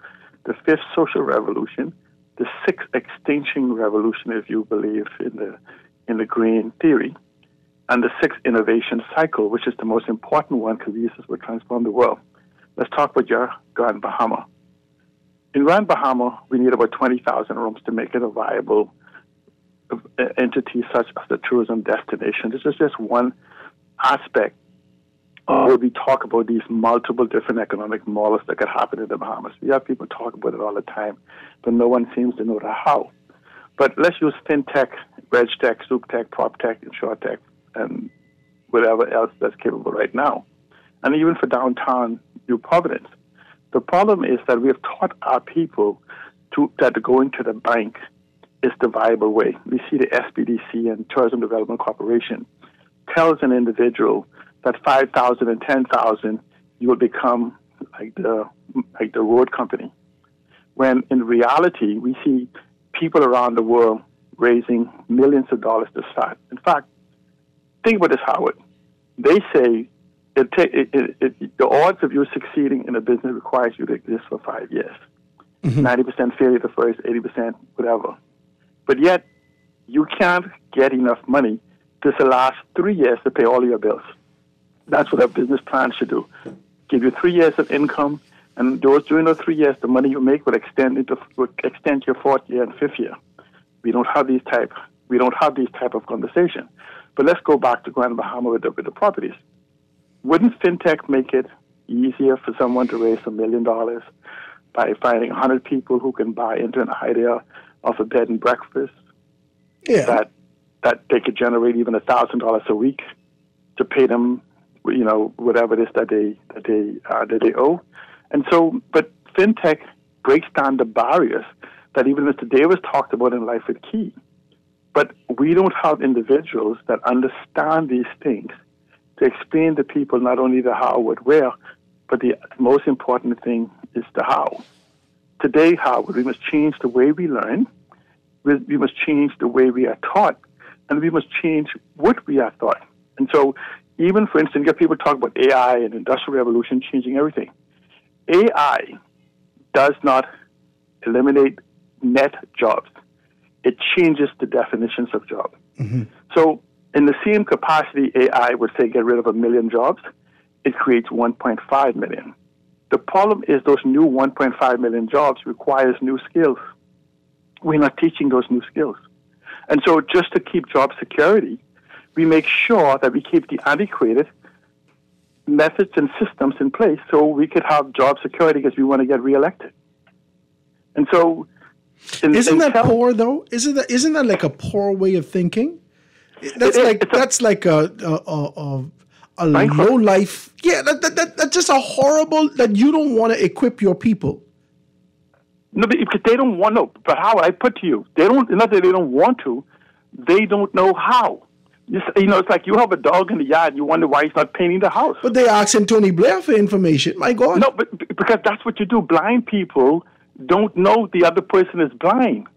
the fifth social revolution, the sixth extinction revolution, if you believe in the green theory, and the sixth innovation cycle, which is the most important one because these will transform the world. Let's talk about your Grand Bahama. In Grand Bahama, we need about 20,000 rooms to make it a viable entity such as the tourism destination. This is just one aspect where we talk about these multiple different economic models that could happen in the Bahamas. We have people talk about it all the time, but no one seems to know the how. But let's use fintech, veg tech, soup tech, prop tech, insure tech, and whatever else that's capable right now. And even for downtown New Providence. The problem is that we have taught our people that going to the bank is the viable way. We see the SBDC and Tourism Development Corporation tells an individual that 5,000 and 10,000 you will become like the road company. When in reality we see people around the world raising millions of dollars to start. In fact, think about this, Howard. they say the odds of you succeeding in a business requires you to exist for 5 years. 90% failure the first, 80% whatever. But yet, you can't get enough money to last 3 years to pay all your bills. That's what a business plan should do. Give you 3 years of income, and during those 3 years, the money you make would extend your fourth year and fifth year. We don't have these type of conversation. But let's go back to Grand Bahama with the properties. Wouldn't fintech make it easier for someone to raise $1 million by finding 100 people who can buy into an idea of a bed and breakfast? Yeah. That they could generate even $1,000 a week to pay them, whatever it is that they owe. And so, but fintech breaks down the barriers that even Mr. Davis talked about in Life with Key. But we don't have individuals that understand these things to explain to people not only the how, what, where, but the most important thing is the how. Today, Howard, we must change the way we learn, we must change the way we are taught, and we must change what we are taught. And so, even, for instance, you get people talk about AI and Industrial Revolution changing everything. AI does not eliminate net jobs. It changes the definitions of jobs. So, in the same capacity AI would say get rid of 1 million jobs, it creates 1.5 million. The problem is those new 1.5 million jobs requires new skills. We're not teaching those new skills. And so just to keep job security, we make sure that we keep the antiquated methods and systems in place so we could have job security because we want to get reelected. And so... Isn't that poor, though? Isn't that like a poor way of thinking? That's like a low life. Yeah, that's just a horrible that you don't want to equip your people. No, because they don't want to. But how I put to you, they don't. Not that they don't want to, they don't know how. It's like you have a dog in the yard. You wonder why he's not painting the house. But they asking Tony Blair for information. My God. No, but because that's what you do. Blind people don't know the other person is blind.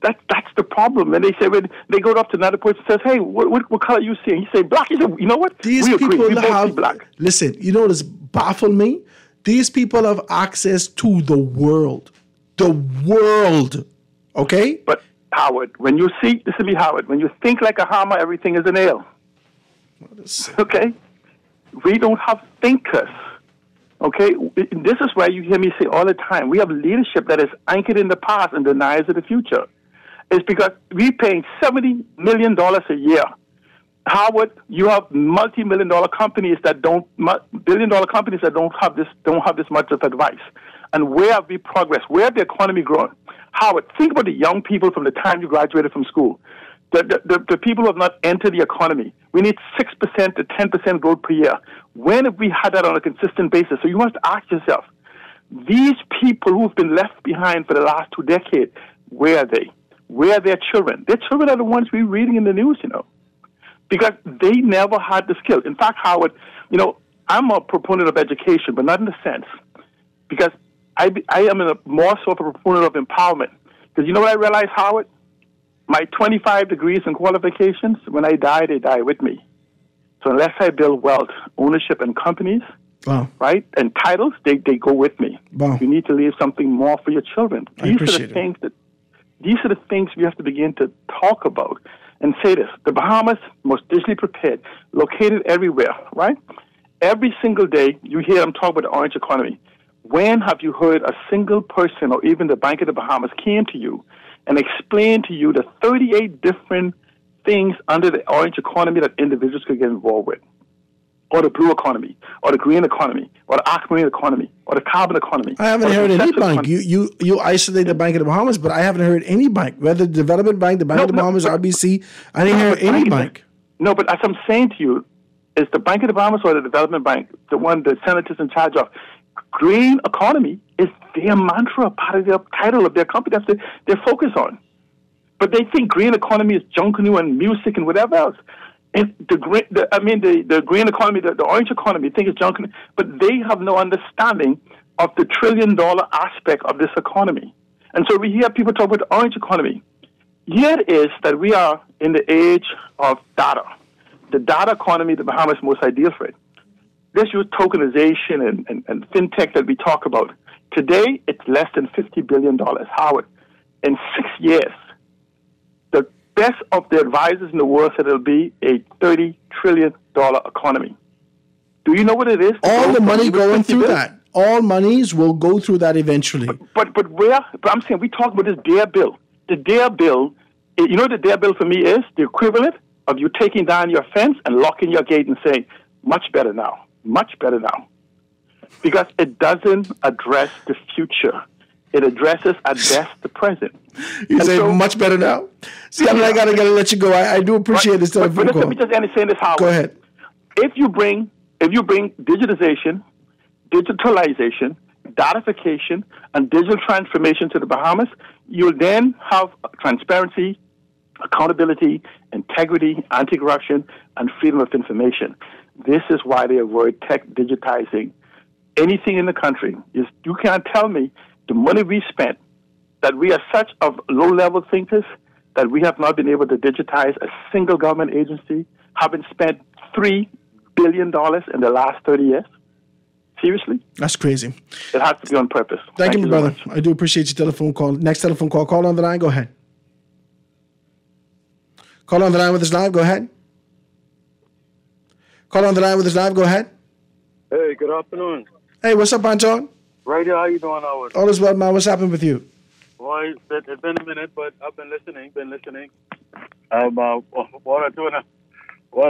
That's the problem. And they say when they go up to another person and says, "Hey, what color you see?" And you say black. You say, "You know what? These we people agree. We have both see black." Listen, you know what has baffled me? These people have access to the world. The world. Okay? But Howard, when you see, listen to me, Howard, when you think like a hammer, everything is a nail. Okay? We don't have thinkers. Okay? This is why you hear me say all the time, we have leadership that is anchored in the past and denies of the future. It's because we're paying $70 million a year. Howard, you have multi-million-dollar companies that billion-dollar companies that don't have this much of advice. And where have we progressed? Where have the economy grown? Howard, think about the young people from the time you graduated from school. The people who have not entered the economy. We need 6% to 10% growth per year. When have we had that on a consistent basis? So you must ask yourself, these people who've been left behind for the last 2 decades, where are they? Where are their children? Their children are the ones we're reading in the news, because they never had the skill. In fact, Howard, I'm a proponent of education, but not in the sense, because I am more so of a proponent of empowerment. Because you know what I realized, Howard? My 25 degrees and qualifications, when I die, they die with me. So unless I build wealth, ownership, and companies, right, and titles, they go with me. Wow. You need to leave something more for your children. These are the things we have to begin to talk about and say this. The Bahamas, most digitally prepared, located everywhere, right? Every single day you hear them talk about the orange economy. When have you heard a single person or even the Bank of the Bahamas came to you and explained to you the 38 different things under the orange economy that individuals could get involved with? Or the blue economy, or the green economy, or the aquamarine economy, or the carbon economy. I haven't heard any bank. You isolate the Bank of the Bahamas, but I haven't heard any bank, whether the Development Bank, the Bank of the Bahamas, RBC. I didn't hear any bank. No, but as I'm saying to you, is the Bank of the Bahamas or the Development Bank, the one the senators in charge of? Green economy is their mantra, part of their title of their company. That's their focus on. But they think green economy is junkanoo and music and whatever else. And the green economy, the orange economy, think it's junkanoo, but they have no understanding of the $1 trillion aspect of this economy. And so we hear people talk about the orange economy. Here it is that we are in the age of data. the data economy, the Bahamas most ideal for it. This use tokenization and fintech that we talk about. Today, it's less than $50 billion. Howard, in 6 years, the best of the advisors in the world said it'll be a $30 trillion economy. Do you know what it is? All the money going through that. All monies will go through that eventually. But where? But I'm saying we talk about this DARE bill. The DARE bill, you know what the DARE bill for me is? The equivalent of you taking down your fence and locking your gate and saying, much better now. Much better now. Because it doesn't address the future. It addresses, at best, the present. You say much better now? See, I gotta let you go. I do appreciate this telephone call. Let me just end saying this, Howard. Go ahead. If you bring digitization, digitalization, datification, and digital transformation to the Bahamas, you'll then have transparency, accountability, integrity, anti-corruption, and freedom of information. This is why they avoid tech digitizing anything in the country. You can't tell me the money we spent, that we are such of low-level thinkers that we have not been able to digitize a single government agency, having spent $3 billion in the last 30 years. Seriously? That's crazy. It has to be on purpose. Thank you, brother. I do appreciate your telephone call. Next telephone call. Call on the line. Go ahead. Call on the line with us live. Go ahead. Call on the line with us live. Go ahead. Hey, good afternoon. Hey, what's up, Anton? Right here, how you doing, Howard? All is well, man. What's happened with you? Well, it's been a minute, but I've been listening. What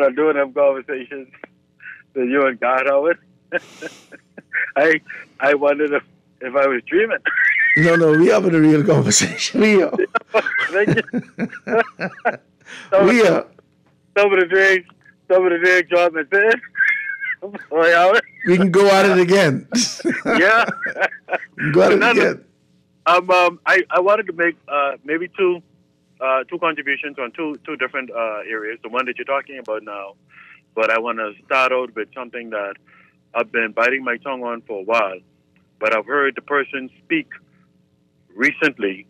I do in them conversations with you and God, Howard. I wondered if I was dreaming. No, we having a real conversation. We are. Some of the dreams job is there. We can go at it again. Yeah. We can go at it again. I wanted to make maybe two contributions on two different areas. The one that you're talking about now, but I want to start out with something that I've been biting my tongue on for a while, but I've heard the person speak recently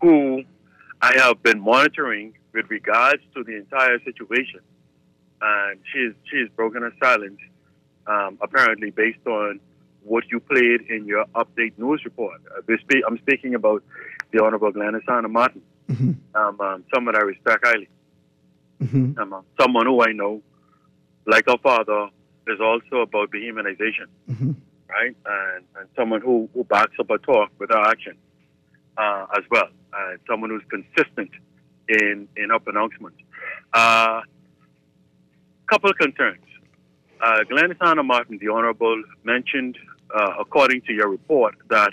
who I have been monitoring with regards to the entire situation, and she's broken her silence, apparently based on what you played in your update news report. I'm speaking about the Honorable Glenys Hanna Martin, someone I respect highly, someone who I know, like her father, is also about dehumanization, right? And someone who backs up a talk with her action as well, and someone who's consistent in her pronouncements. Couple of concerns. Glenys Hanna Martin, the Honorable, mentioned, according to your report, that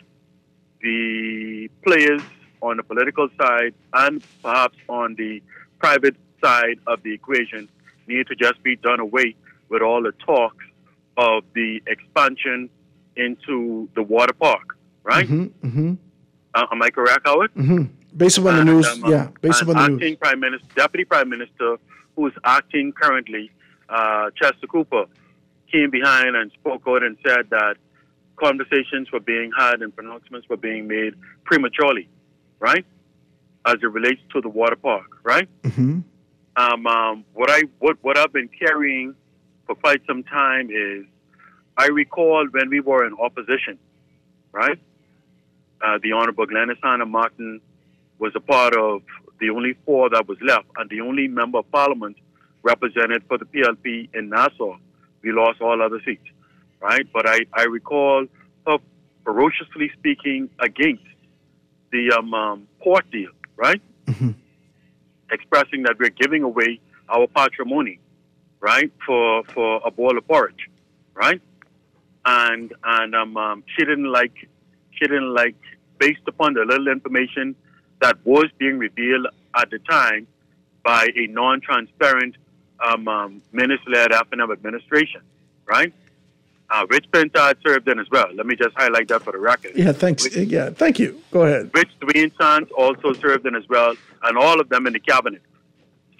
the players on the political side and perhaps on the private side of the equation need to just be done away with all the talks of the expansion into the water park, right? Am I correct, Howard? Based upon the news, based upon the news. Deputy Prime Minister, who is acting currently, Chester Cooper, came behind and spoke out and said that conversations were being had and pronouncements were being made prematurely, right? As it relates to the water park, right? What I've been carrying for quite some time is, I recall when we were in opposition, right? The Honorable Glenys Hanna Martin was a part of the only four that was left, and the only member of parliament represented for the PLP in Nassau. We lost all other seats, right? But I recall her ferociously speaking against the port deal, right? Expressing that we're giving away our patrimony, right, for a bowl of porridge, right? And she didn't like, based upon the little information that was being revealed at the time by a non-transparent minister-led FNM administration, right? Rich Pintard served in as well. Let me just highlight that for the record. Yeah, thanks. Thank you. Go ahead. Rich Dwayne Sands also served in as well, and all of them in the cabinet.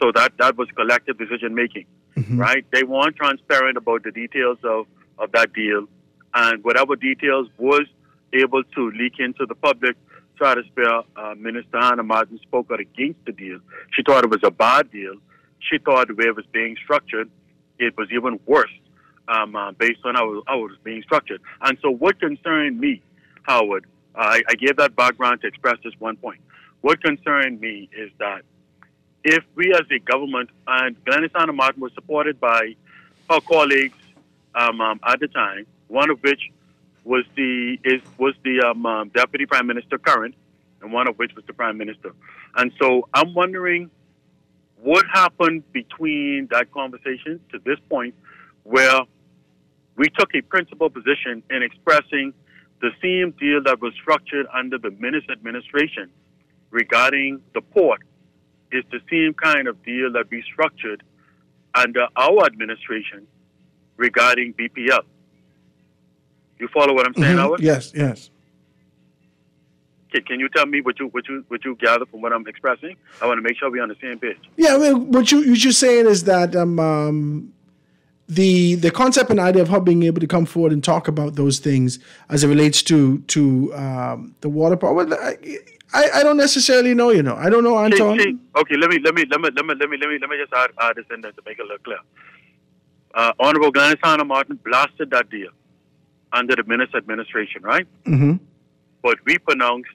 So that was collective decision-making, right? They weren't transparent about the details of that deal, and whatever details was able to leak into the public, Stratosphere, Minister Hanna Martin spoke out against the deal. She thought it was a bad deal. she thought the way it was being structured, it was even worse based on how it was being structured. And so what concerned me, Howard, I gave that background to express this one point. What concerned me is that if we as a government, and Glenys Hanna Martin was supported by her colleagues at the time, one of which was the Deputy Prime Minister current, and one of which was the Prime Minister. And so I'm wondering what happened between that conversation to this point where we took a principal position in expressing the same deal that was structured under the Minnis administration regarding the port is the same kind of deal that we structured under our administration regarding BPL. You follow what I'm saying, Howard? Yes, yes. Can you tell me what you gather from what I'm expressing? I want to make sure we're on the same page. Yeah, I mean, what you're saying is that the concept and idea of her being able to come forward and talk about those things as it relates to the water power. I don't necessarily know. I don't know, Anton. Okay, let me just add this in there to make it look clear. Honorable Glenys Hanna Martin blasted that deal under the Minnis administration, right? Mm-hmm. But we pronounced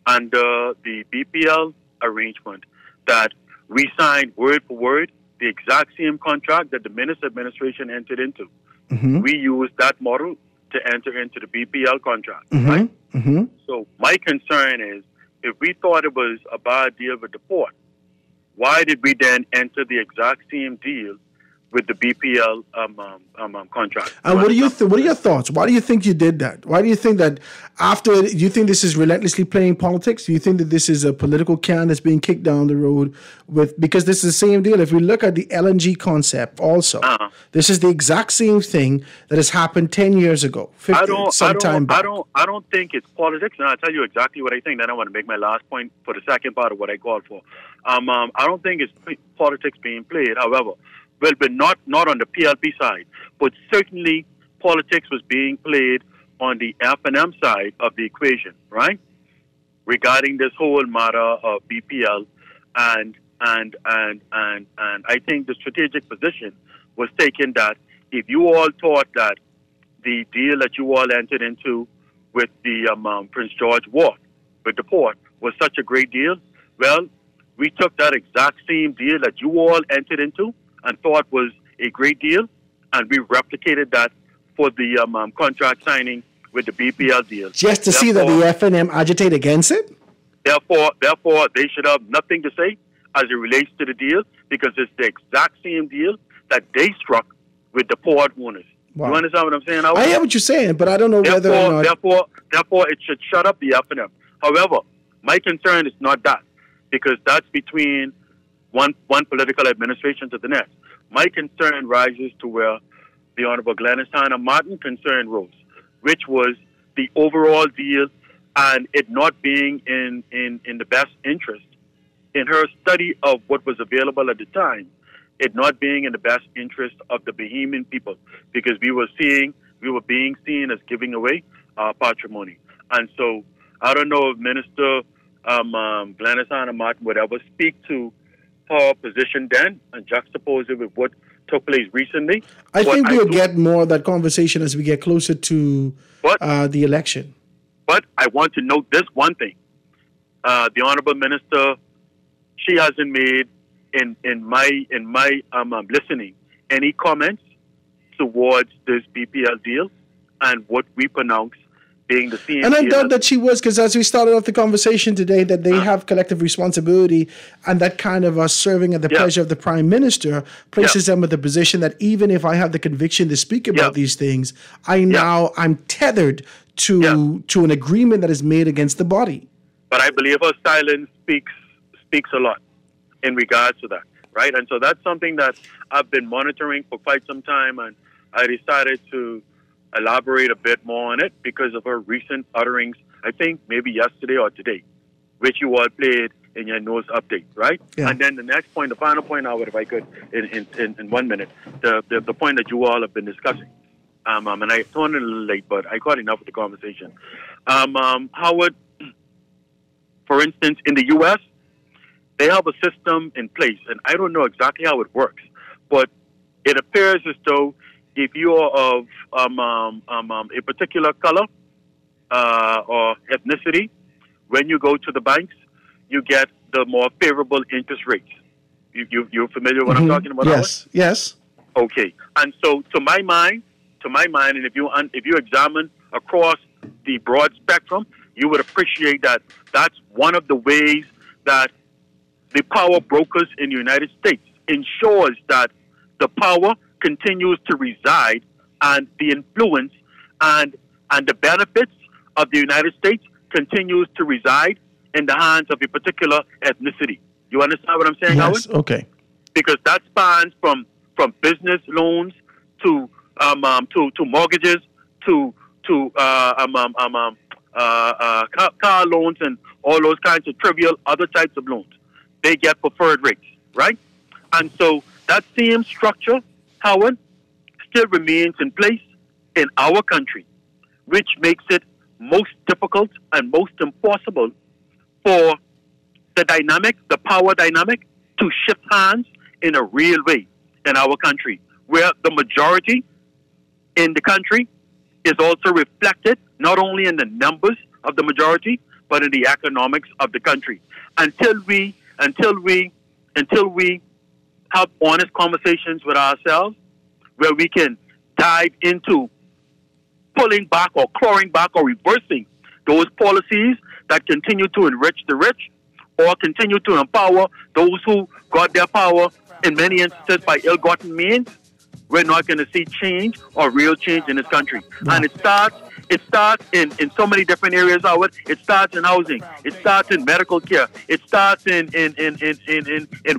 under the BPL arrangement that we signed word for word the exact same contract that the Minnis administration entered into. Mm-hmm. We used that model to enter into the BPL contract, Mm-hmm. right? Mm-hmm. So my concern is, if we thought it was a bad deal with the port, why did we then enter the exact same deal with the BPL contract? And what are your thoughts? Why do you think you did that? Why do you think that do you think this is relentlessly playing politics? Do you think that this is a political can that's being kicked down the road because this is the same deal? If we look at the LNG concept also, this is the exact same thing that has happened 10 years ago, I don't think it's politics, and I'll tell you exactly what I think. Then I want to make my last point for the second part of what I called for. I don't think it's politics being played. However, well, but not on the PLP side, but certainly politics was being played on the F&M side of the equation, right? Regarding this whole matter of BPL, and I think the strategic position was taken that if you all thought that the deal that you all entered into with the Prince George Wharf, with the port, was such a great deal, well, we took that exact same deal that you all entered into and thought was a great deal, and we replicated that for the contract signing with the BPL deal. Just to see that the F&M agitate against it? Therefore, they should have nothing to say as it relates to the deal, because it's the exact same deal that they struck with the port owners. Wow. You understand what I'm saying? I hear what you're saying, but I don't know whether or not... Therefore, it should shut up the F&M. However, my concern is not that, because that's between one political administration to the next. My concern rises to where the Honorable Glenys Hanna Martin concern rose, which was the overall deal and it not being in the best interest. In her study of what was available at the time, it not being in the best interest of the Bahamian people, because we were being seen as giving away our patrimony. And so I don't know if Minister Glenys Hanna Martin would ever speak to her position then and juxtapose it with what took place recently. I think we'll get more of that conversation as we get closer to the election. But I want to note this one thing. The Honorable Minister, she hasn't made in my listening any comments towards this BPL deal and what we pronounce being the same. And I doubt that she was, because as we started off the conversation today, that they have collective responsibility, and that kind of serving at the pleasure of the Prime Minister places them in the position that even if I have the conviction to speak about these things, I'm tethered to an agreement that is made against the body. But I believe her silence speaks a lot in regards to that, right? And so that's something that I've been monitoring for quite some time, and I decided to elaborate a bit more on it because of her recent utterings, I think maybe yesterday or today, which you all played in your news update, right? Yeah. And then the next point, the final point, Howard, if I could, in 1 minute, the point that you all have been discussing. And I turned a little late, but I caught enough of the conversation. Howard, for instance, in the U.S., they have a system in place, and I don't know exactly how it works, but it appears as though if you are of a particular color or ethnicity, when you go to the banks, you get the more favorable interest rates. You're familiar with what I'm talking about? Yes, yes. Okay, and so to my mind, and if you examine across the broad spectrum, you would appreciate that that's one of the ways that the power brokers in the United States ensures that the power continues to reside and the influence and the benefits of the United States continues to reside in the hands of a particular ethnicity. You understand what I'm saying, Yes, Howard? okay. Because that spans from business loans to mortgages to car loans and all those kinds of trivial other types of loans. They get preferred rates, right? And so that same structure, Howard, still remains in place in our country, which makes it most difficult and most impossible for the power dynamic, to shift hands in a real way in our country, where the majority in the country is also reflected not only in the numbers of the majority, but in the economics of the country. Until we have honest conversations with ourselves, where we can dive into pulling back or clawing back or reversing those policies that continue to enrich the rich or continue to empower those who got their power in many instances by ill-gotten means, we're not going to see change or real change in this country. And it starts in so many different areas, Howard. It starts in housing. It starts in medical care. It starts in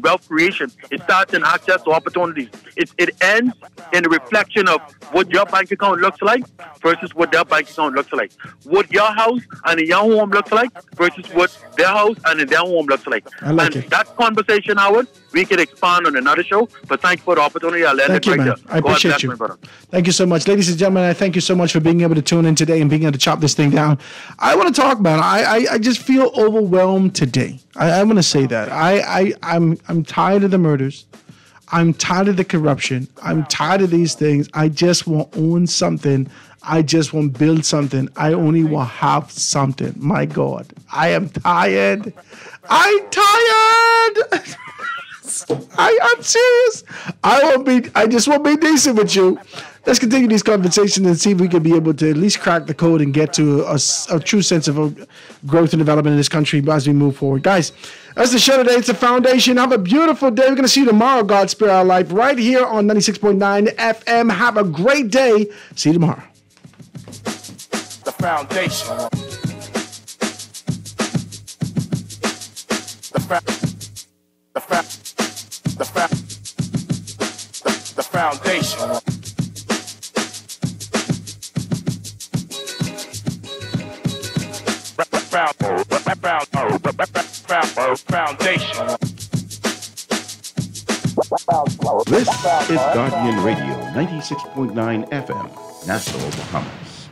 wealth creation. It starts in access to opportunities. It ends in a reflection of what your bank account looks like versus what their bank account looks like. What your house and your home looks like versus what their house and their home looks like. And that conversation, Howard, we can expand on another show. But thank you for the opportunity. I'll end it right there. I appreciate you. Thank you so much. Ladies and gentlemen, I thank you so much for being able to tune in today and being able to chop this thing down. I want to talk about it. I just feel overwhelmed today. I want to say that. I'm tired of the murders. I'm tired of the corruption. I'm tired of these things. I just want to own something. I just want to build something. I only want to have something. My God. I am tired. I'm tired. I'm serious. I just want to be decent with you. Let's continue these conversations and see if we can be able to at least crack the code and get to a true sense of growth and development in this country as we move forward. Guys, that's the show today. It's the foundation. Have a beautiful day. We're going to see you tomorrow, God Spare Our Life, right here on 96.9 FM. Have a great day. See you tomorrow. The foundation. The foundation. Foundation. This is Guardian Radio 96.9 FM, Nassau, Bahamas.